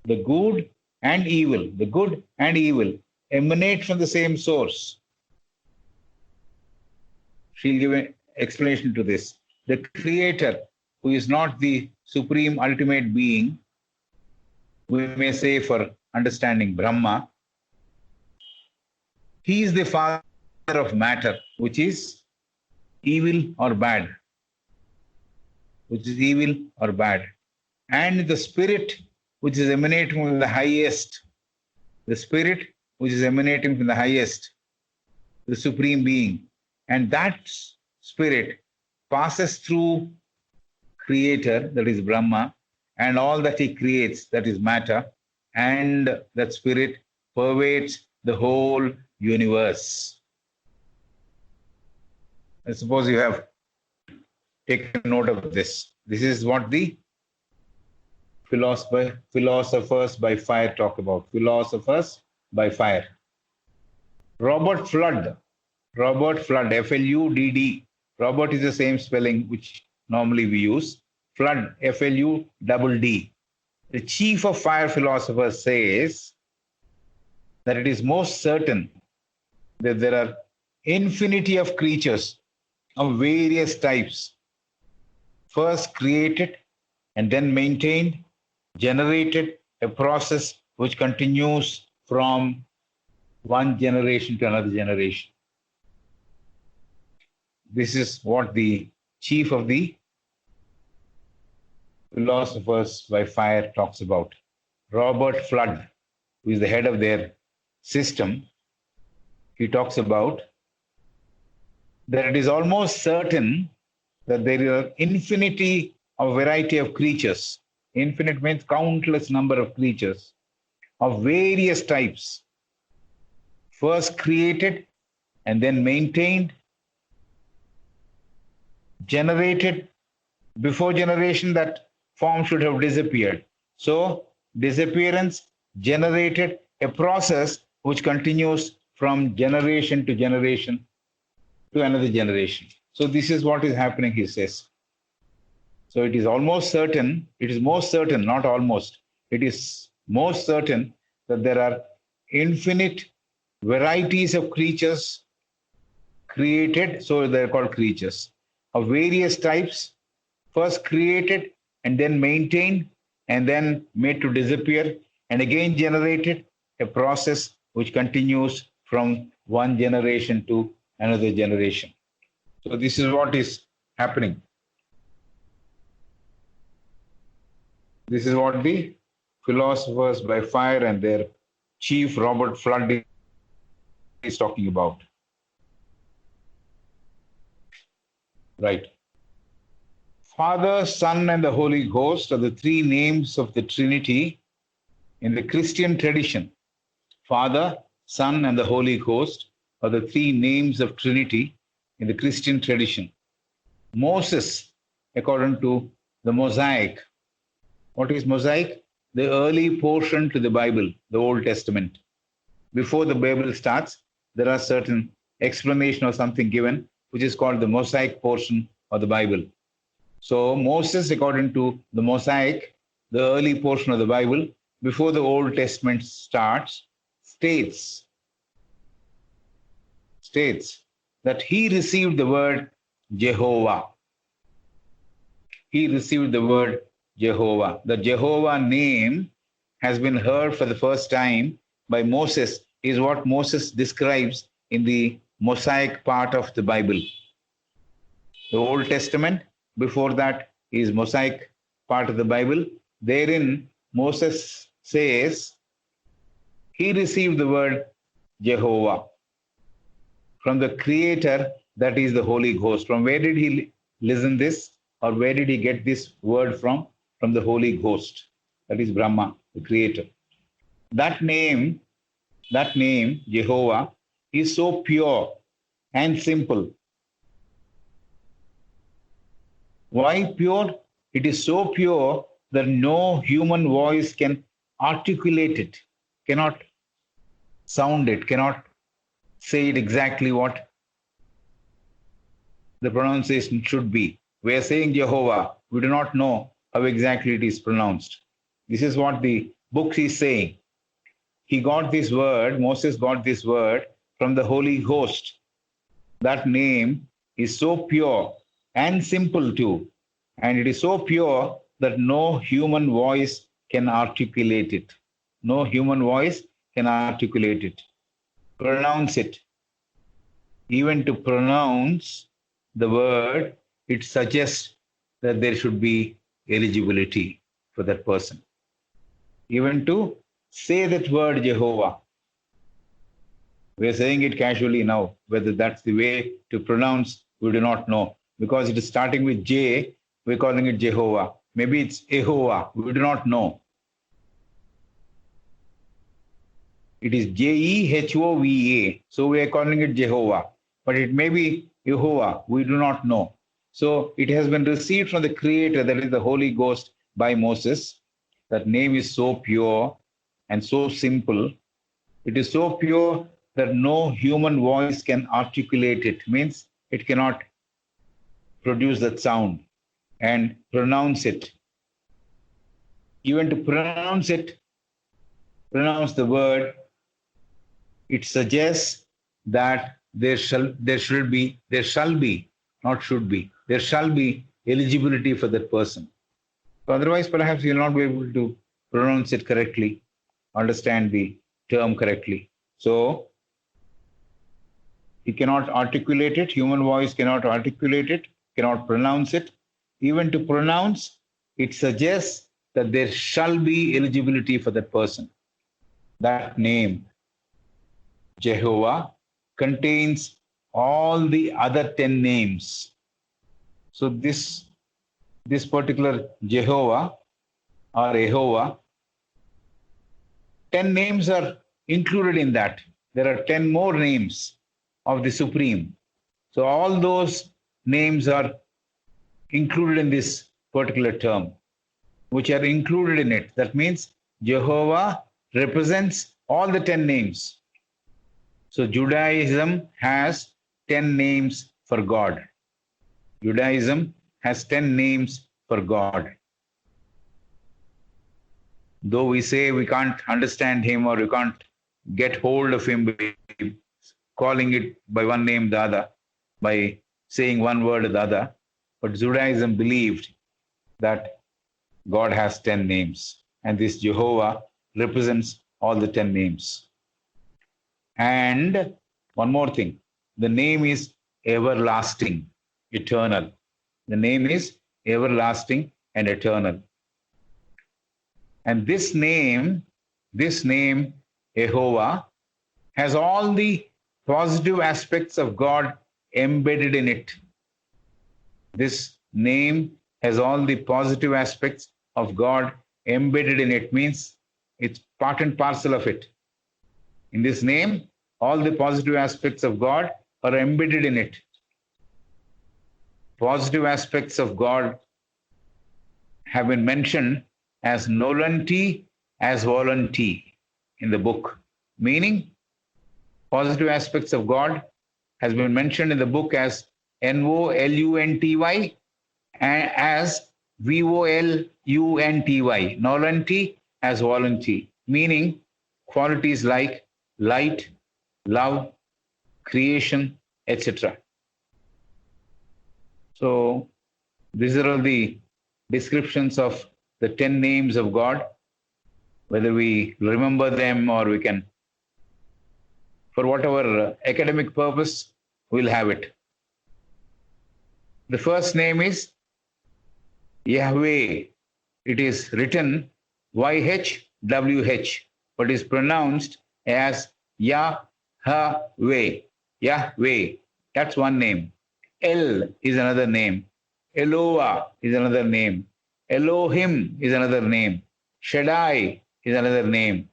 The good and evil emanate from the same source. She'll give an explanation to this. The creator, who is not the supreme ultimate being, we may say for understanding Brahma, he is the father of matter, which is evil or bad. And the spirit, which is emanating from the highest, the supreme being. And that spirit passes through creator, that is Brahma, and all that he creates, that is matter, and that spirit pervades the whole universe. I suppose you have taken note of this. This is what the philosophers by fire talk about. Philosophers by fire. Robert Flood, F-L-U-D-D. Robert is the same spelling which normally we use. Flood, F-L-U-D-D. The chief of fire philosophers says that it is most certain that there are infinity of creatures of various types, first created and then maintained, generated, a process which continues from one generation to another generation. This is what the chief of the philosophers by fire talks about. Robert Flood, who is the head of their system, he talks about that it is almost certain that there are infinity of variety of creatures. Infinite means countless number of creatures of various types, first created and then maintained, generated. Before generation, that form should have disappeared. So disappearance generated a process which continues from generation to generation to another generation. So this is what is happening, he says. So it is almost certain, it is most certain, not almost, it is most certain that there are infinite varieties of creatures created, so they're called creatures, of various types, first created and then maintained and then made to disappear and again generated, a process which continues from one generation to another generation. So this is what is happening. This is what the philosophers by fire and their chief Robert Flood is talking about. Right. Father, Son, and the Holy Ghost are the three names of the Trinity in the Christian tradition. Father, Son, and the Holy Ghost are the three names of Trinity in the Christian tradition. Moses, according to the Mosaic. What is Mosaic? The early portion to the Bible, the Old Testament. Before the Bible starts, there are certain explanation or something given, which is called the Mosaic portion of the Bible. So Moses, according to the Mosaic, the early portion of the Bible, before the Old Testament starts, states that he received the word Jehovah. He received the word Jehovah. The Jehovah name has been heard for the first time by Moses, is what Moses describes in the Mosaic part of the Bible. The Old Testament, before that, is Mosaic part of the Bible. Therein, Moses says, he received the word Jehovah from the Creator, that is the Holy Ghost. From where did he listen this, or where did he get this word from? From the Holy Ghost, that is Brahma, the Creator. That name, Jehovah, is so pure and simple. Why pure? It is so pure that no human voice can articulate it, cannot sound it, cannot say it exactly what the pronunciation should be. We are saying Jehovah, we do not know how exactly it is pronounced. This is what the book is saying. He got this word, Moses got this word from the Holy Ghost. That name is so pure and simple too. And it is so pure that no human voice can articulate it. No human voice can articulate it. Pronounce it. Even to pronounce the word, it suggests that there should be eligibility for that person. Even to say that word Jehovah. We are saying it casually now. Whether that's the way to pronounce, we do not know. Because it is starting with J, we're calling it Jehovah. Maybe it's Jehovah. We do not know. It is Jehova. So we are calling it Jehovah. But it may be Jehovah. We do not know. So it has been received from the Creator, that is the Holy Ghost, by Moses. That name is so pure and so simple. It is so pure that no human voice can articulate it. Means it cannot produce that sound and pronounce it. Even to pronounce it, pronounce the word, it suggests that there shall be, not should be, there shall be eligibility for that person. So otherwise, perhaps you'll not be able to pronounce it correctly, understand the term correctly. So he cannot articulate it, human voice cannot articulate it, cannot pronounce it. Even to pronounce, it suggests that there shall be eligibility for that person. That name, Jehovah, contains all the other 10 names. So this particular Jehovah or Jehovah, 10 names are included in that. There are 10 more names of the Supreme. So all those names are included in this particular term, which are included in it. That means Jehovah represents all the 10 names. So Judaism has 10 names for God. Judaism has 10 names for God. Though we say we can't understand him or we can't get hold of him by calling it by one name the other, by saying one word or the other, but Judaism believed that God has 10 names, and this Jehovah represents all the 10 names. And one more thing, the name is everlasting, eternal. The name is everlasting and eternal. And this name, Jehovah, has all the positive aspects of God embedded in it. This name has all the positive aspects of God embedded in it, means it's part and parcel of it. In this name, all the positive aspects of God are embedded in it. Positive aspects of God have been mentioned as nolenti, as volunty in the book. Meaning, positive aspects of God has been mentioned in the book as N-O-L-U-N-T-Y and as V-O-L-U-N-T-Y, nolenti as volunty, meaning qualities like light, love, creation, etc. So these are all the descriptions of the 10 names of God. Whether we remember them or we can, for whatever academic purpose, we'll have it. The first name is Yahweh. It is written YHWH, but is pronounced as Yahweh. Yahweh. That's one name. El is another name. Eloah is another name. Elohim is another name. Shaddai is another name.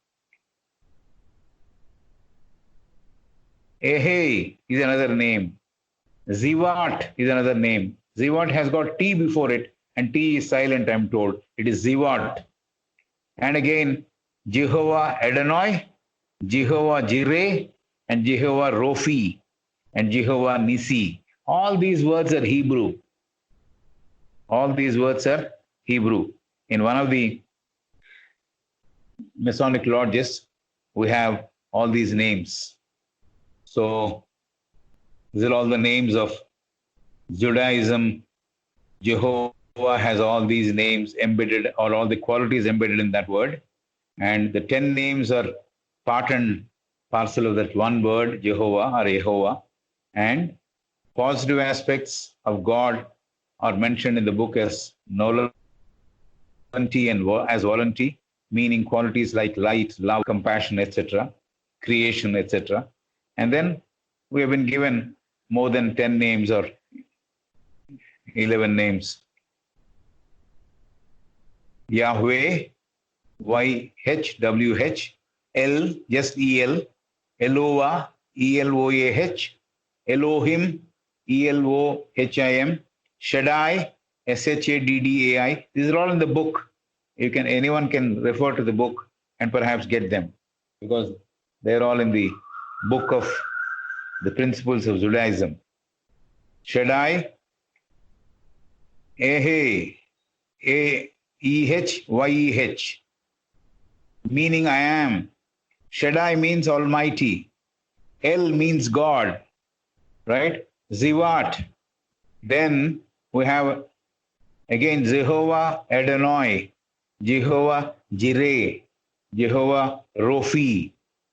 Ehe is another name. Zivat is another name. Zivat has got T before it, and T is silent, I'm told. It is Zivat. And again, Jehovah Adonai, Jehovah Jireh, and Jehovah Rofi, and Jehovah Nisi. All these words are Hebrew. All these words are Hebrew. In one of the Masonic lodges, we have all these names. So these are all the names of Judaism. Jehovah has all these names embedded, or all the qualities embedded in that word. And the 10 names are part and parcel of that one word, Jehovah or Yehovah. And positive aspects of God are mentioned in the book as nolenti and as volunty, meaning qualities like light, love, compassion, etc., creation, etc. And then we have been given more than 10 names or 11 names. Yahweh, YHWH, El, just EL, Eloah, ELOAH, Elohim, ELOHIM, Shaddai, SHADDAI. These are all in the book. Anyone can refer to the book and perhaps get them, because they're all in the book of the principles of Judaism. Shaddai, Ehe, EHYEH, meaning I am. Shaddai means Almighty. El means God, right? Zivat. Then we have again Jehovah Adonai, Jehovah Jireh, Jehovah Rofi,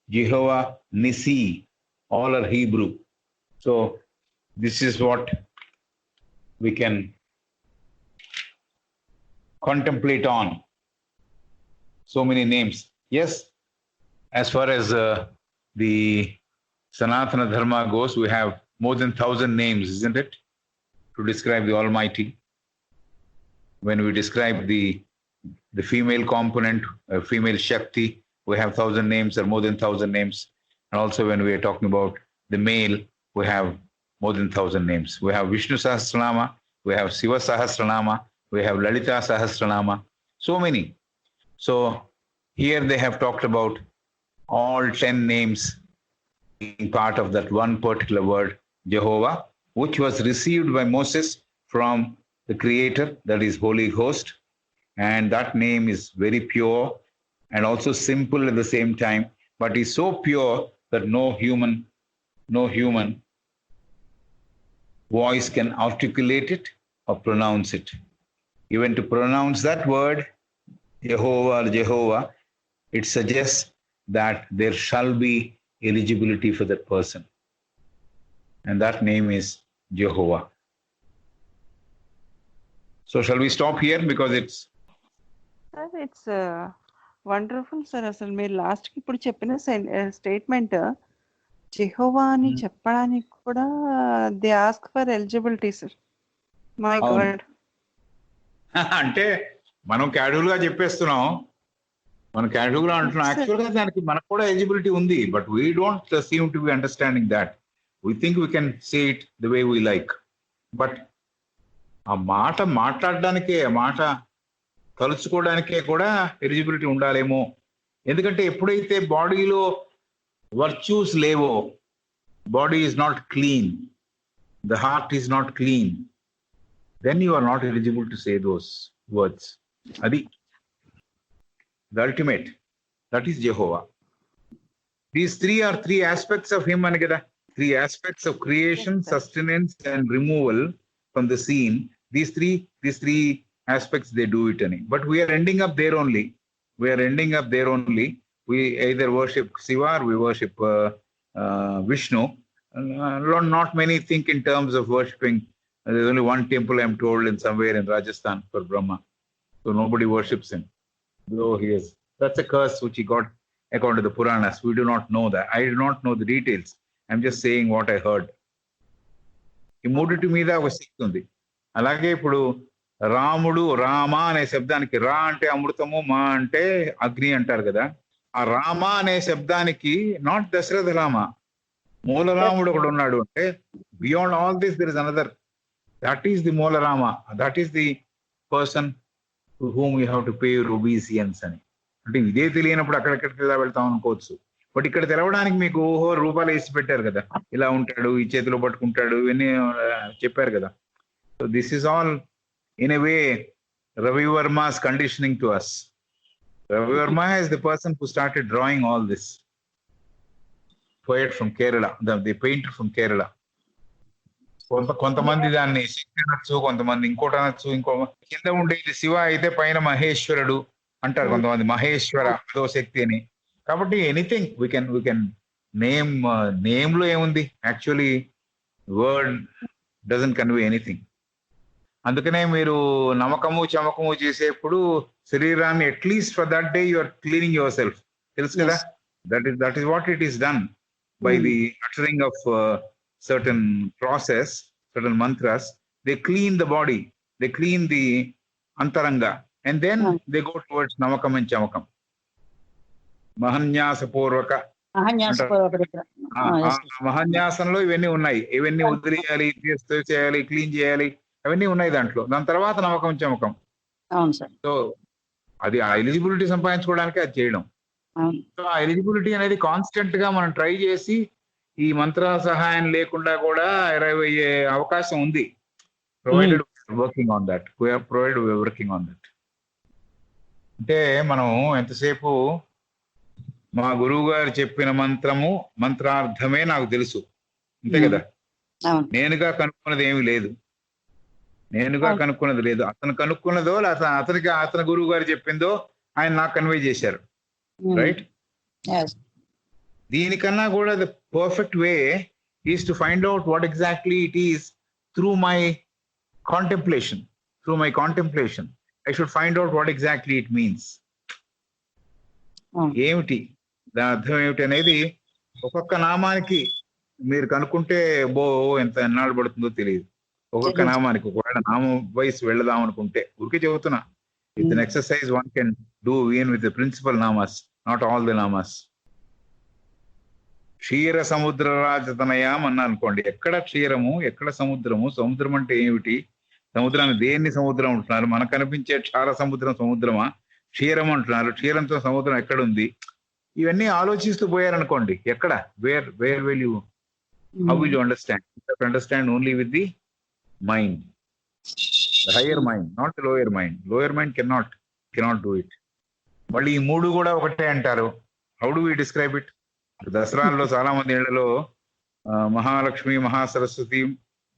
Jehovah Nisi. All are Hebrew. So this is what we can contemplate on. So many names. Yes, as far as the Sanatana Dharma goes, we have more than 1,000 names, isn't it, to describe the Almighty. When we describe the female component, female Shakti, we have 1,000 names or more than 1,000 names. And also when we are talking about the male, we have more than 1,000 names. We have Vishnu Sahasranama, we have Shiva Sahasranama, we have Lalita Sahasranama, so many. So here they have talked about all 10 names being part of that one particular word, Jehovah, which was received by Moses from the Creator, that is Holy Ghost. And that name is very pure and also simple at the same time, but is so pure that no human voice can articulate it or pronounce it. Even to pronounce that word, Jehovah or Jehovah, it suggests that there shall be eligibility for that person. And that name is Jehovah. So shall we stop here, because it's... It's wonderful sir. అసలు మీరు లాస్ట్కి ఇప్పుడు చెప్పిన statement Jehovah అని చెప్పడానికి కూడా they ask for eligibility sir. My God. అంటే మనం క్యాజువల్ గా చెప్పేస్తున్నాం, మనం క్యాజువల్ గా అంటున్నాం. యాక్చువల్ గా దానికి మనకు కూడా ఎలిజిబిలిటీ ఉంది, but we don't seem to be understanding that. We think we can say it the way we like. But ఆ మాట మాట్లాడడానికే, ఆ మాట తలుచుకోవడానికే కూడా ఎలిజిబిలిటీ ఉండాలేమో. ఎందుకంటే ఎప్పుడైతే బాడీలో వర్చ్యూస్ లేవో, body is not clean, the heart is not clean, then you are not eligible to say those words. అది the ultimate. That is Jehovah. These are three aspects of him, and 3 aspects of creation, sustenance, and removal from the scene. These three aspects, they do it. But we are ending up there only. We either worship Shiva or we worship Vishnu. Not many think in terms of worshipping. There's only one temple, I'm told, in somewhere in Rajasthan for Brahma. So nobody worships him. Though he is. That's a curse which he got according to the Puranas. We do not know that. I do not know the details. I'm just saying what I heard. ఈ మూడిటి మీద ఒక శక్తి ఉంది. అలాగే ఇప్పుడు రాముడు, రామ అనే శబ్దానికి రా అంటే అమృతము, మా అంటే అగ్ని అంటారు కదా. ఆ రామ అనే శబ్దానికి నాట్ దశరథ రామ, మూల రాముడు ఒకడు ఉన్నాడు. అంటే beyond all this there is another. That is the Moola Rama. That is the person to whom you have to pay your obeisances అని. అంటే ఇదే తెలియనప్పుడు అక్కడెక్కడికి ఇలా వెళ్తాం అనుకోవచ్చు. బట్ ఇక్కడ తెలవడానికి మీకు ఓహో రూపాయలు వేసి పెట్టారు కదా, ఇలా ఉంటాడు, ఈ చేతిలో పట్టుకుంటాడు, ఇవన్నీ చెప్పారు కదా. So this is all in a way Ravi Varma's conditioning to us. Ravi Varma is the person who started drawing all this. Poet from Kerala, the painter from Kerala. కొంతమంది దాన్ని శక్తి అనొచ్చు, కొంతమంది ఇంకోటి అనొచ్చు, ఇంకో కింద ఉండేది శివ అయితే పైన మహేశ్వరుడు అంటారు కొంతమంది, మహేశ్వర అదో శక్తి అని. కాబట్టి ఎనీథింగ్ వీ కెన్ నేమ్ లో ఏముంది, actually word doesn't convey anything. అందుకనే మీరు నమ్మకము చమకము చేసేప్పుడు శరీరాన్ని at least for that day you are cleaning yourself. తెలుసు కదా, that is what it is done by the uttering of certain process, certain mantras. They clean the body, they clean the antaranga, and then they go towards namakam and chamakam. Mahanyasa purvaka. మహన్యాసంలో ఇవన్నీ ఉన్నాయి. ఇవన్నీ వదిలేయాలి, చేయాలి, clean చేయాలి, అవన్నీ ఉన్నాయి దాంట్లో. దాని తర్వాత నమ్మకం చమకం. సో అది ఆ ఎలిజిబిలిటీ సంపాదించుకోవడానికి అది చేయడం. సో ఆ ఎలిజిబిలిటీ అనేది కాన్స్టెంట్ గా మనం ట్రై చేసి ఈ మంత్ర సహాయం లేకుండా కూడా అరైవ్ అయ్యే అవకాశం ఉంది. Provided working on that. Working on that. అంటే మనం ఎంతసేపు మా గురువు గారు చెప్పిన మంత్రార్థమే నాకు తెలుసు, అంతే కదా. నేనుగా కనుక్కున్నది ఏమీ లేదు, అతను కనుక్కున్నదో అతని గురువు గారు చెప్పిందో ఆయన నాకు కన్వే చేశారు. రైట్. దీనికన్నా కూడా the perfect way is to find out what exactly it is through my contemplation. I should find out what exactly it means. ఏమిటి దాని అర్థం ఏమిటి అనేది ఒక్కొక్క నామానికి మీరు కనుక్కుంటే ఎంత ఎన్నాళ్ళు పడుతుందో తెలియదు. ఒక్కొక్క నామానికి ఒకవేళ నామం వయసు వెళ్దాం అనుకుంటే, ఊరికే చెబుతున్నా, it's an exercise one can do even with the principal నామాస్, నాట్ ఆల్ ది నామాస్. క్షీర సముద్ర రాజతనయాం అన్నా అనుకోండి, ఎక్కడ క్షీరము ఎక్కడ సముద్రము? సముద్రం అంటే ఏమిటి? సముద్రాన్ని దేన్ని సముద్రం అంటున్నారు? మనకు కనిపించే క్షార సముద్రమా? క్షీరం అంటున్నారు. క్షీరంతో సముద్రం ఎక్కడుంది? ఇవన్నీ ఆలోచిస్తూ పోయారనుకోండి, ఎక్కడ where will you, how will you understand only with the mind, the higher mind, not the lower mind. Lower mind cannot do it. మళ్ళీ ఈ మూడు కూడా ఒకటే అంటారు. How do we describe it? దసరాల్లో చాలా మంది ఇళ్లలో మహాలక్ష్మి, మహాసరస్వతి,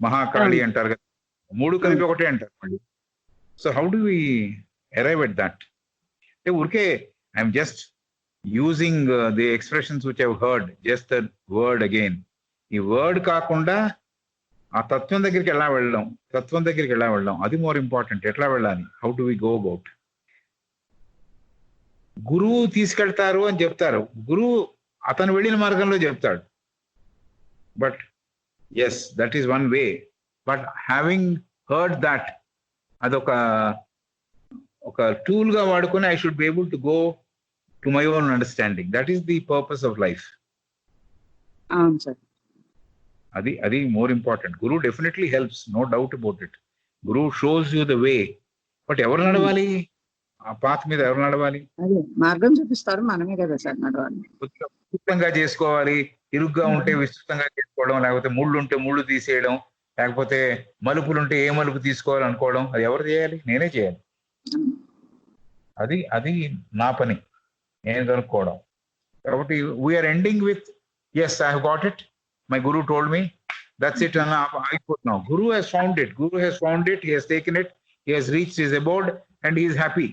మహాకాళి అంటారు కదా, మూడు కలిపి ఒకటే అంటారు మళ్ళీ. So how do we arrive at that? అంటే ఊరికే I'm just using the expressions which I've heard, just the word again. ఈ వర్డ్ కాకుండా ఆ తత్వం దగ్గరికి ఎలా వెళ్ళడం, అది మోర్ ఇంపార్టెంట్. ఎట్లా వెళ్ళాలి? How do we go about? గురువు తీసుకెళ్తారు అని చెప్తారు. గురువు అతను వెళ్ళిన మార్గంలో చెప్తాడు. But yes, that is one way. But having heard that, అదొక టూల్ గా వాడుకొని I should be able to go to my own understanding. That is the purpose of life. అవును సార్. అది మోర్ ఇంపార్టెంట్. గురువు definitely helps, no doubt about it. గురువు shows you the way. But ఎవరు నడవాలి ఆ path మీద? ఎవరు నడవాలి? అదే మార్గం చూపిస్తారు, మనమే కదా సార్ నడవాలి. విస్తృతంగా చేసుకోవాలి, ఇరుగ్గా ఉంటే విస్తృతంగా చేసుకోవడం, లేకపోతే ముళ్ళు ఉంటే ముళ్ళు తీసేయడం, లేకపోతే మలుపులు ఉంటే ఏ మలుపు తీసుకోవాలి అనుకోవడం, అది ఎవరు చేయాలి? నేనే చేయాలి. అది నా పని, నేను కనుక్కోవడం. కాబట్టి we're ending with yes, I have got it, my guru told me, that's it అని ఆగిపోతున్నాం. Guru has found it, guru has found it, he has taken it, he has reached his abode and he is happy.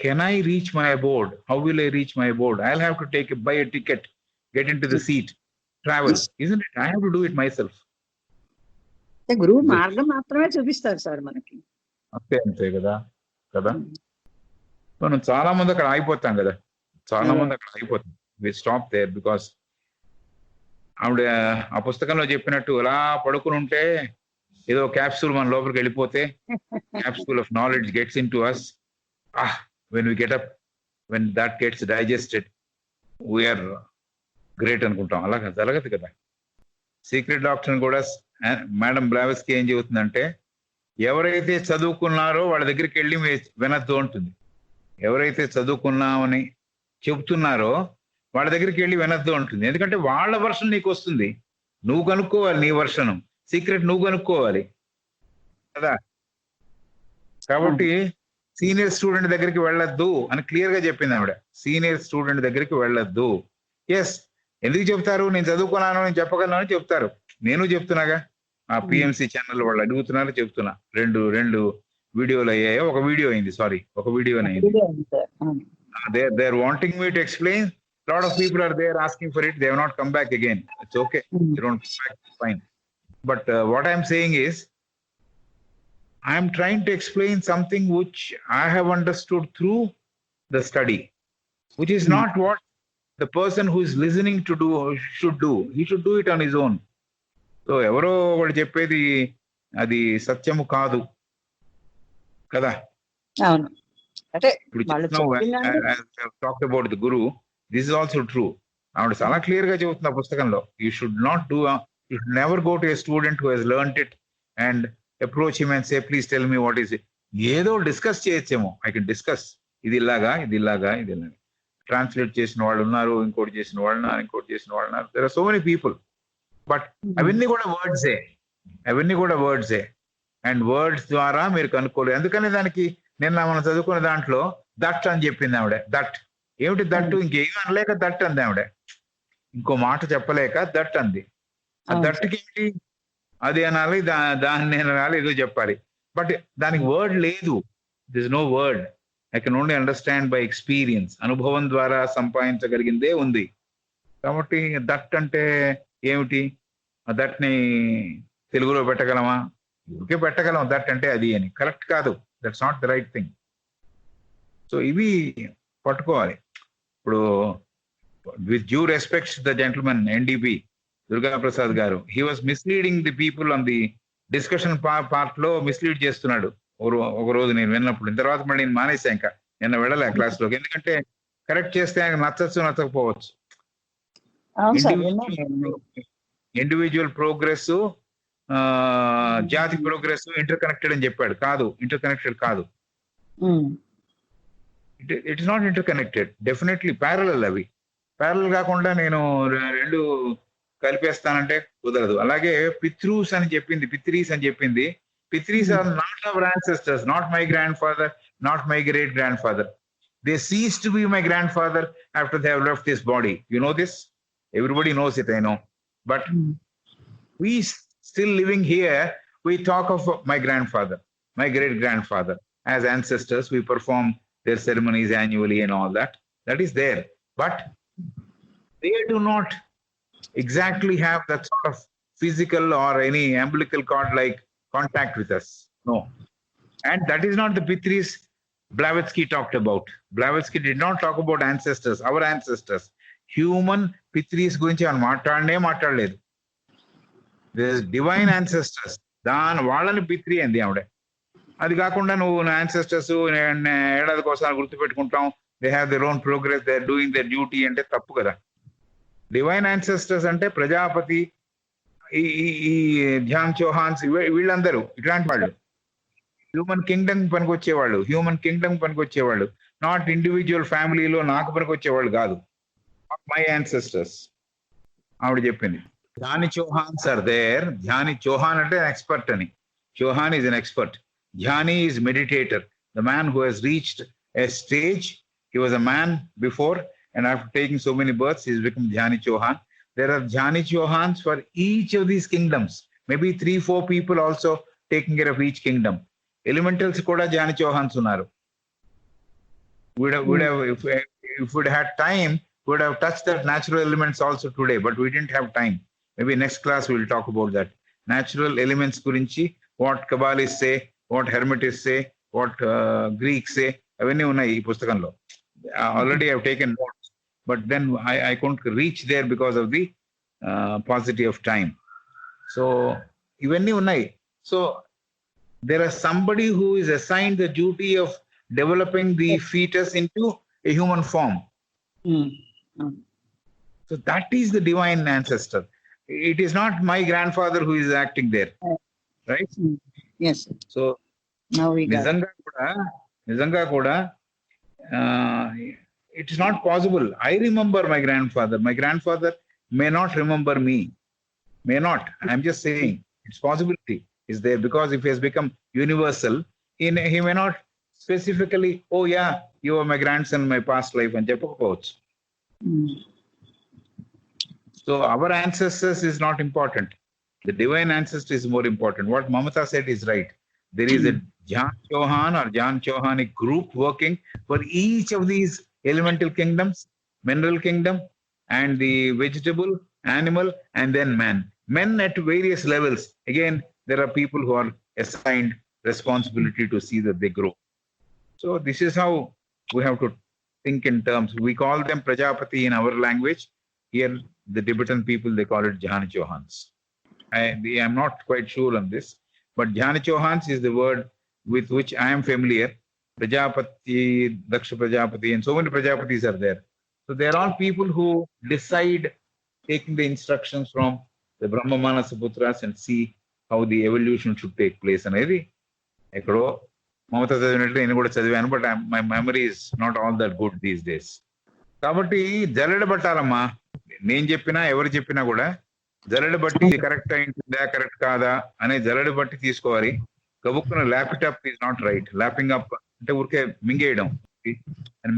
Can I reach my abode? How will I reach my abode? I'll have to buy a ticket, get into the seat, travel, isn't it? I have to do it myself. గురువు మార్గం మాత్రమే చూపిస్తారు sir మనకి. అంతే కదా. మనం చాలా మంది అక్కడ ఆగిపోతాం కదా, వి స్టాప్ దేర్ బికాస్ ఆవిడ ఆ పుస్తకంలో చెప్పినట్టు అలా పడుకుని ఉంటే ఏదో క్యాప్సూల్ మన లోపలికి వెళ్ళిపోతే, capsule of knowledge gets into us. When we get up, when that gets digested, we are great అనుకుంటాం. అలా జరగదు కదా. సీక్రెట్ డాక్టర్ కూడా మేడం బ్లావెస్కీ ఏం చెబుతుందంటే, ఎవరైతే చదువుకున్నారో వాళ్ళ దగ్గరికి వెళ్ళి వినద్దు అంటుంది. ఎవరైతే చదువుకున్నామని చెబుతున్నారో వాళ్ళ దగ్గరికి వెళ్ళి వినద్దు అంటుంది. ఎందుకంటే వాళ్ళ వర్షన్ నీకు వస్తుంది, నువ్వు కనుక్కోవాలి. నీ వర్షను సీక్రెట్ నువ్వు కనుక్కోవాలి కదా. కాబట్టి సీనియర్ స్టూడెంట్ దగ్గరికి వెళ్ళొద్దు అని క్లియర్ గా చెప్పింది ఆవిడ. సీనియర్ స్టూడెంట్ దగ్గరికి వెళ్ళొద్దు. ఎస్, ఎందుకు చెప్తారు? నేను చదువుకున్నాను, నేను చెప్పగలను అని చెప్తారు. నేను చెప్తున్నాగా, ఆ పిఎంసి ఛానల్ వాళ్ళు అడుగుతున్నారు, చెప్తున్నా. రెండు వీడియోలు అయ్యాయో, ఒక వీడియో అయింది, సారీ, ఒక వీడియో అయింది. They are wanting me to explain. Lot of people are there asking for it. They have not come back again. It's okay, they don't come back, fine. But what I'm saying is, I am trying to explain something which I have understood through the study, which is not what the person who is listening to do should do. He should do it on his own. So evaro vaadu cheppedi adi satyamu kaadu kada. Avunu ante I have talked about the guru. This is also true. Avadu చాలా clear గా చెబుతున్నా పుస్తకంలో. You should never go to a student who has learnt it and approach him and say, please tell me what is it. ఏదో discuss చేయొచ్చేమో, I can discuss, ఇది ఇలాగా. Translate చేసిన వాళ్ళు ఉన్నారు, ఇంకోటి చేసిన వాళ్ళు ఉన్నారు, there are so many people. But అవన్నీ కూడా వర్డ్సే, అండ్ వర్డ్స్ ద్వారా మీరు కనుక్కోలేదు. అందుకని దానికి నిన్న మనం చదువుకున్న దాంట్లో దట్ అని చెప్పింది ఆవిడ. దట్ ఏమిటి? దట్టు ఇంకేం అనలేక దట్ అంది ఆవిడ, ఇంకో మాట చెప్పలేక దట్ అంది. ఆ దట్టుకి ఏంటి? అది అనాలి, దాన్ని అనాలి, ఏదో చెప్పాలి. బట్ దానికి వర్డ్ లేదు. This no word. I can only understand by experience. అనుభవం ద్వారా సంపాదించగలిగిందే ఉంది. కాబట్టి దట్ అంటే ఏమిటి? ఆ దట్ని తెలుగులో పెట్టగలమా? ఊరికే పెట్టగలం దట్ అంటే అది అని. కరెక్ట్ కాదు. That's not the right thing. So ఇవి పట్టుకోవాలి. ఇప్పుడు with due respects the gentlemen NDP Durga Prasad garu, he was misleading the people on the discussion part లో మిస్లీడ్ చేస్తున్నాడు. ఒక రోజు నేను విన్నప్పుడు, తర్వాత మళ్ళీ నేను మానేసా, ఇంకా నిన్న వెళ్ళలే క్లాస్ లోకి. ఎందుకంటే కరెక్ట్ చేస్తే ఆయనకు నచ్చకపోవచ్చు. ఇండివిజువల్ ప్రోగ్రెస్, జాతి ప్రోగ్రెస్ ఇంటర్ కనెక్టెడ్ అని చెప్పాడు. కాదు, ఇంటర్ కనెక్టెడ్ కాదు. It is not inter connected. Definitely parallel. అవి ప్యారలల్ కాకుండా నేను రెండు కలిపేస్తానంటే కుదరదు. అలాగే పితృస్ అని చెప్పింది, పిత్రీస్ అని చెప్పింది. పిత్రీస్ are not our ancestors, not my grandfather, not my great grandfather. They cease to be my grandfather after they have left this body. You know this? Everybody knows it, I know. But we still living here, we talk of my grandfather, my great grandfather as ancestors. We perform their ceremonies annually and all that. That is there. But they do not exactly have that sort of physical or any umbilical cord like contact with us. No. And that is not the Pitris Blavatsky talked about. Blavatsky did not talk about ancestors, our ancestors. Human pitris గురించి ఆయన మాట్లాడలేదు. There is divine ancestors. వాళ్ళని పిత్రి అంది ఆవిడ. అది కాకుండా నువ్వు నా ancestors ఏడాదికి ఒకసారి గుర్తుపెట్టుకుంటాం, they have their own progress, they are doing their duty అంటే తప్పు కదా. డివైన్ ancestors అంటే ప్రజాపతి, ఈ ధ్యాన్ చౌహాన్స్, వీళ్ళందరూ ఇట్లాంటి వాళ్ళు హ్యూమన్ కింగ్డమ్ పనికొచ్చేవాళ్ళు, నాట్ ఇండివిజువల్ ఫ్యామిలీలో నాకు పనికొచ్చేవాళ్ళు కాదు. మై యాన్సెస్టర్స్ ఆవిడ చెప్పింది. Dhyani Chauhans are there. ధ్యాని చౌహాన్ అంటే ఎక్స్పర్ట్ అని. Chauhan is an expert. Dhyani is meditator, the man who has reached a stage. He was a man before and after taking so many births, he's become Dhyani Chauhan. There are Dhyani Chauhans for each of these kingdoms. Maybe 3-4 people also taking care of each kingdom. Elementals kuda Dhyani Chauhans unnaru. If we'd had time, we would have touched that natural elements also today, but we didn't have time. Maybe next class we'll talk about that. Natural elements gurinchi, what Kabbalists say, what Hermetists say, what Greeks say, avanni unnai ee pustakamlo. Already I've taken notes, but then I couldn't reach there because of the paucity of time. So ivanni unnai. So there is somebody who is assigned the duty of developing the fetus into a human form. So that is the divine ancestor. It is not my grandfather who is acting there, right? Yes. So Now we got nizanga kuda it is not possible. I remember my grandfather. My grandfather may not remember me. May not. I'm just saying its possibility is there, because if he has become universal, he may not specifically, oh yeah, you are my grandson in my past life and cheppakavochu. So our ancestors is not important. The divine ancestor is more important. What Mamata said is right. There is a Jhan Chauhan or Jhan Chauhanic group working for each of these elemental kingdoms, mineral kingdom, and the vegetable, animal, and then man. Men at various levels. Again, there are people who are assigned responsibility to see that they grow. So this is how we have to think in terms. We call them Prajapati in our language. Here, the Tibetan people, they call it Jhan Chauhans. I'm not quite sure on this, but Jhan Chauhans is the word with which I am familiar. Prajapati, Daksha Prajapati, and so many Prajapatis are there. So they are all people who decide, taking the instructions from the Brahma Manasa Putras, and see how the evolution should take place. And ekkado Mamata chadivinattu nenu kuda chadivanu, but my memory is not all that good these days. Kabatti jalada battalama, నేను చెప్పినా ఎవరు చెప్పినా కూడా జల్లెడ బట్టి correct అయిందా correct కాదా అనే జల్లెడ బట్టి తీసుకోవాలి. గబుక్కున lap it up is not right. Lapping up అంటే ఊరికే మింగేయడం,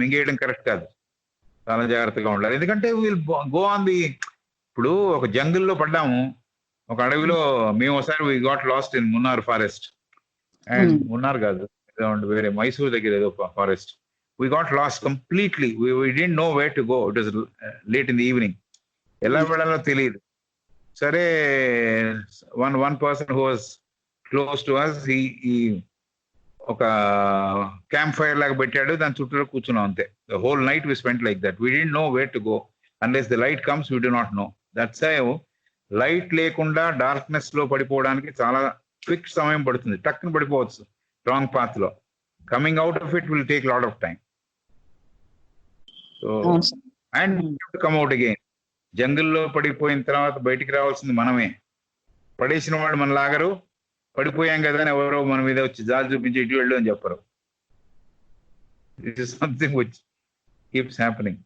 మింగేయడం కరెక్ట్ కాదు. చాలా జాగ్రత్తగా ఉండాలి. ఎందుకంటే విల్ గో ఆన్ ది, ఇప్పుడు ఒక జంగిల్లో పడ్డాము, ఒక అడవిలో మేము ఒకసారి we got lost in Munnar forest. And Munnar కాదు, వేరే మైసూర్ దగ్గర ఏదో forest. We got lost completely. We didn't know where to go. It was late in the evening. ఎలా వెళ్ళాలో తెలియదు. సరే, one person who was close to us, ఈ ఒక క్యాంప్ ఫైర్ లాగా పెట్టాడు, దాని చుట్టూ కూర్చున్నాం అంతే. The whole night we spent like that. We didn't know where to go unless the light comes. We do not know. That's how light లేకుండా darkness లో పడిపోవడానికి చాలా క్విక్ సమయం పడుతుంది. టక్కున పడిపోవచ్చు రాంగ్ పాత్ లో. Coming out of it will take lot of time. So and come out again. జంగిల్లో పడిపోయిన తర్వాత బయటికి రావాల్సింది మనమే. పడేసిన వాళ్ళు మన లాగరు. పడిపోయాం కదా అని ఎవరో మన మీద వచ్చి జాలి చూపించి ఇటు వెళ్ళు అని చెప్పరు. This is something which keeps happening.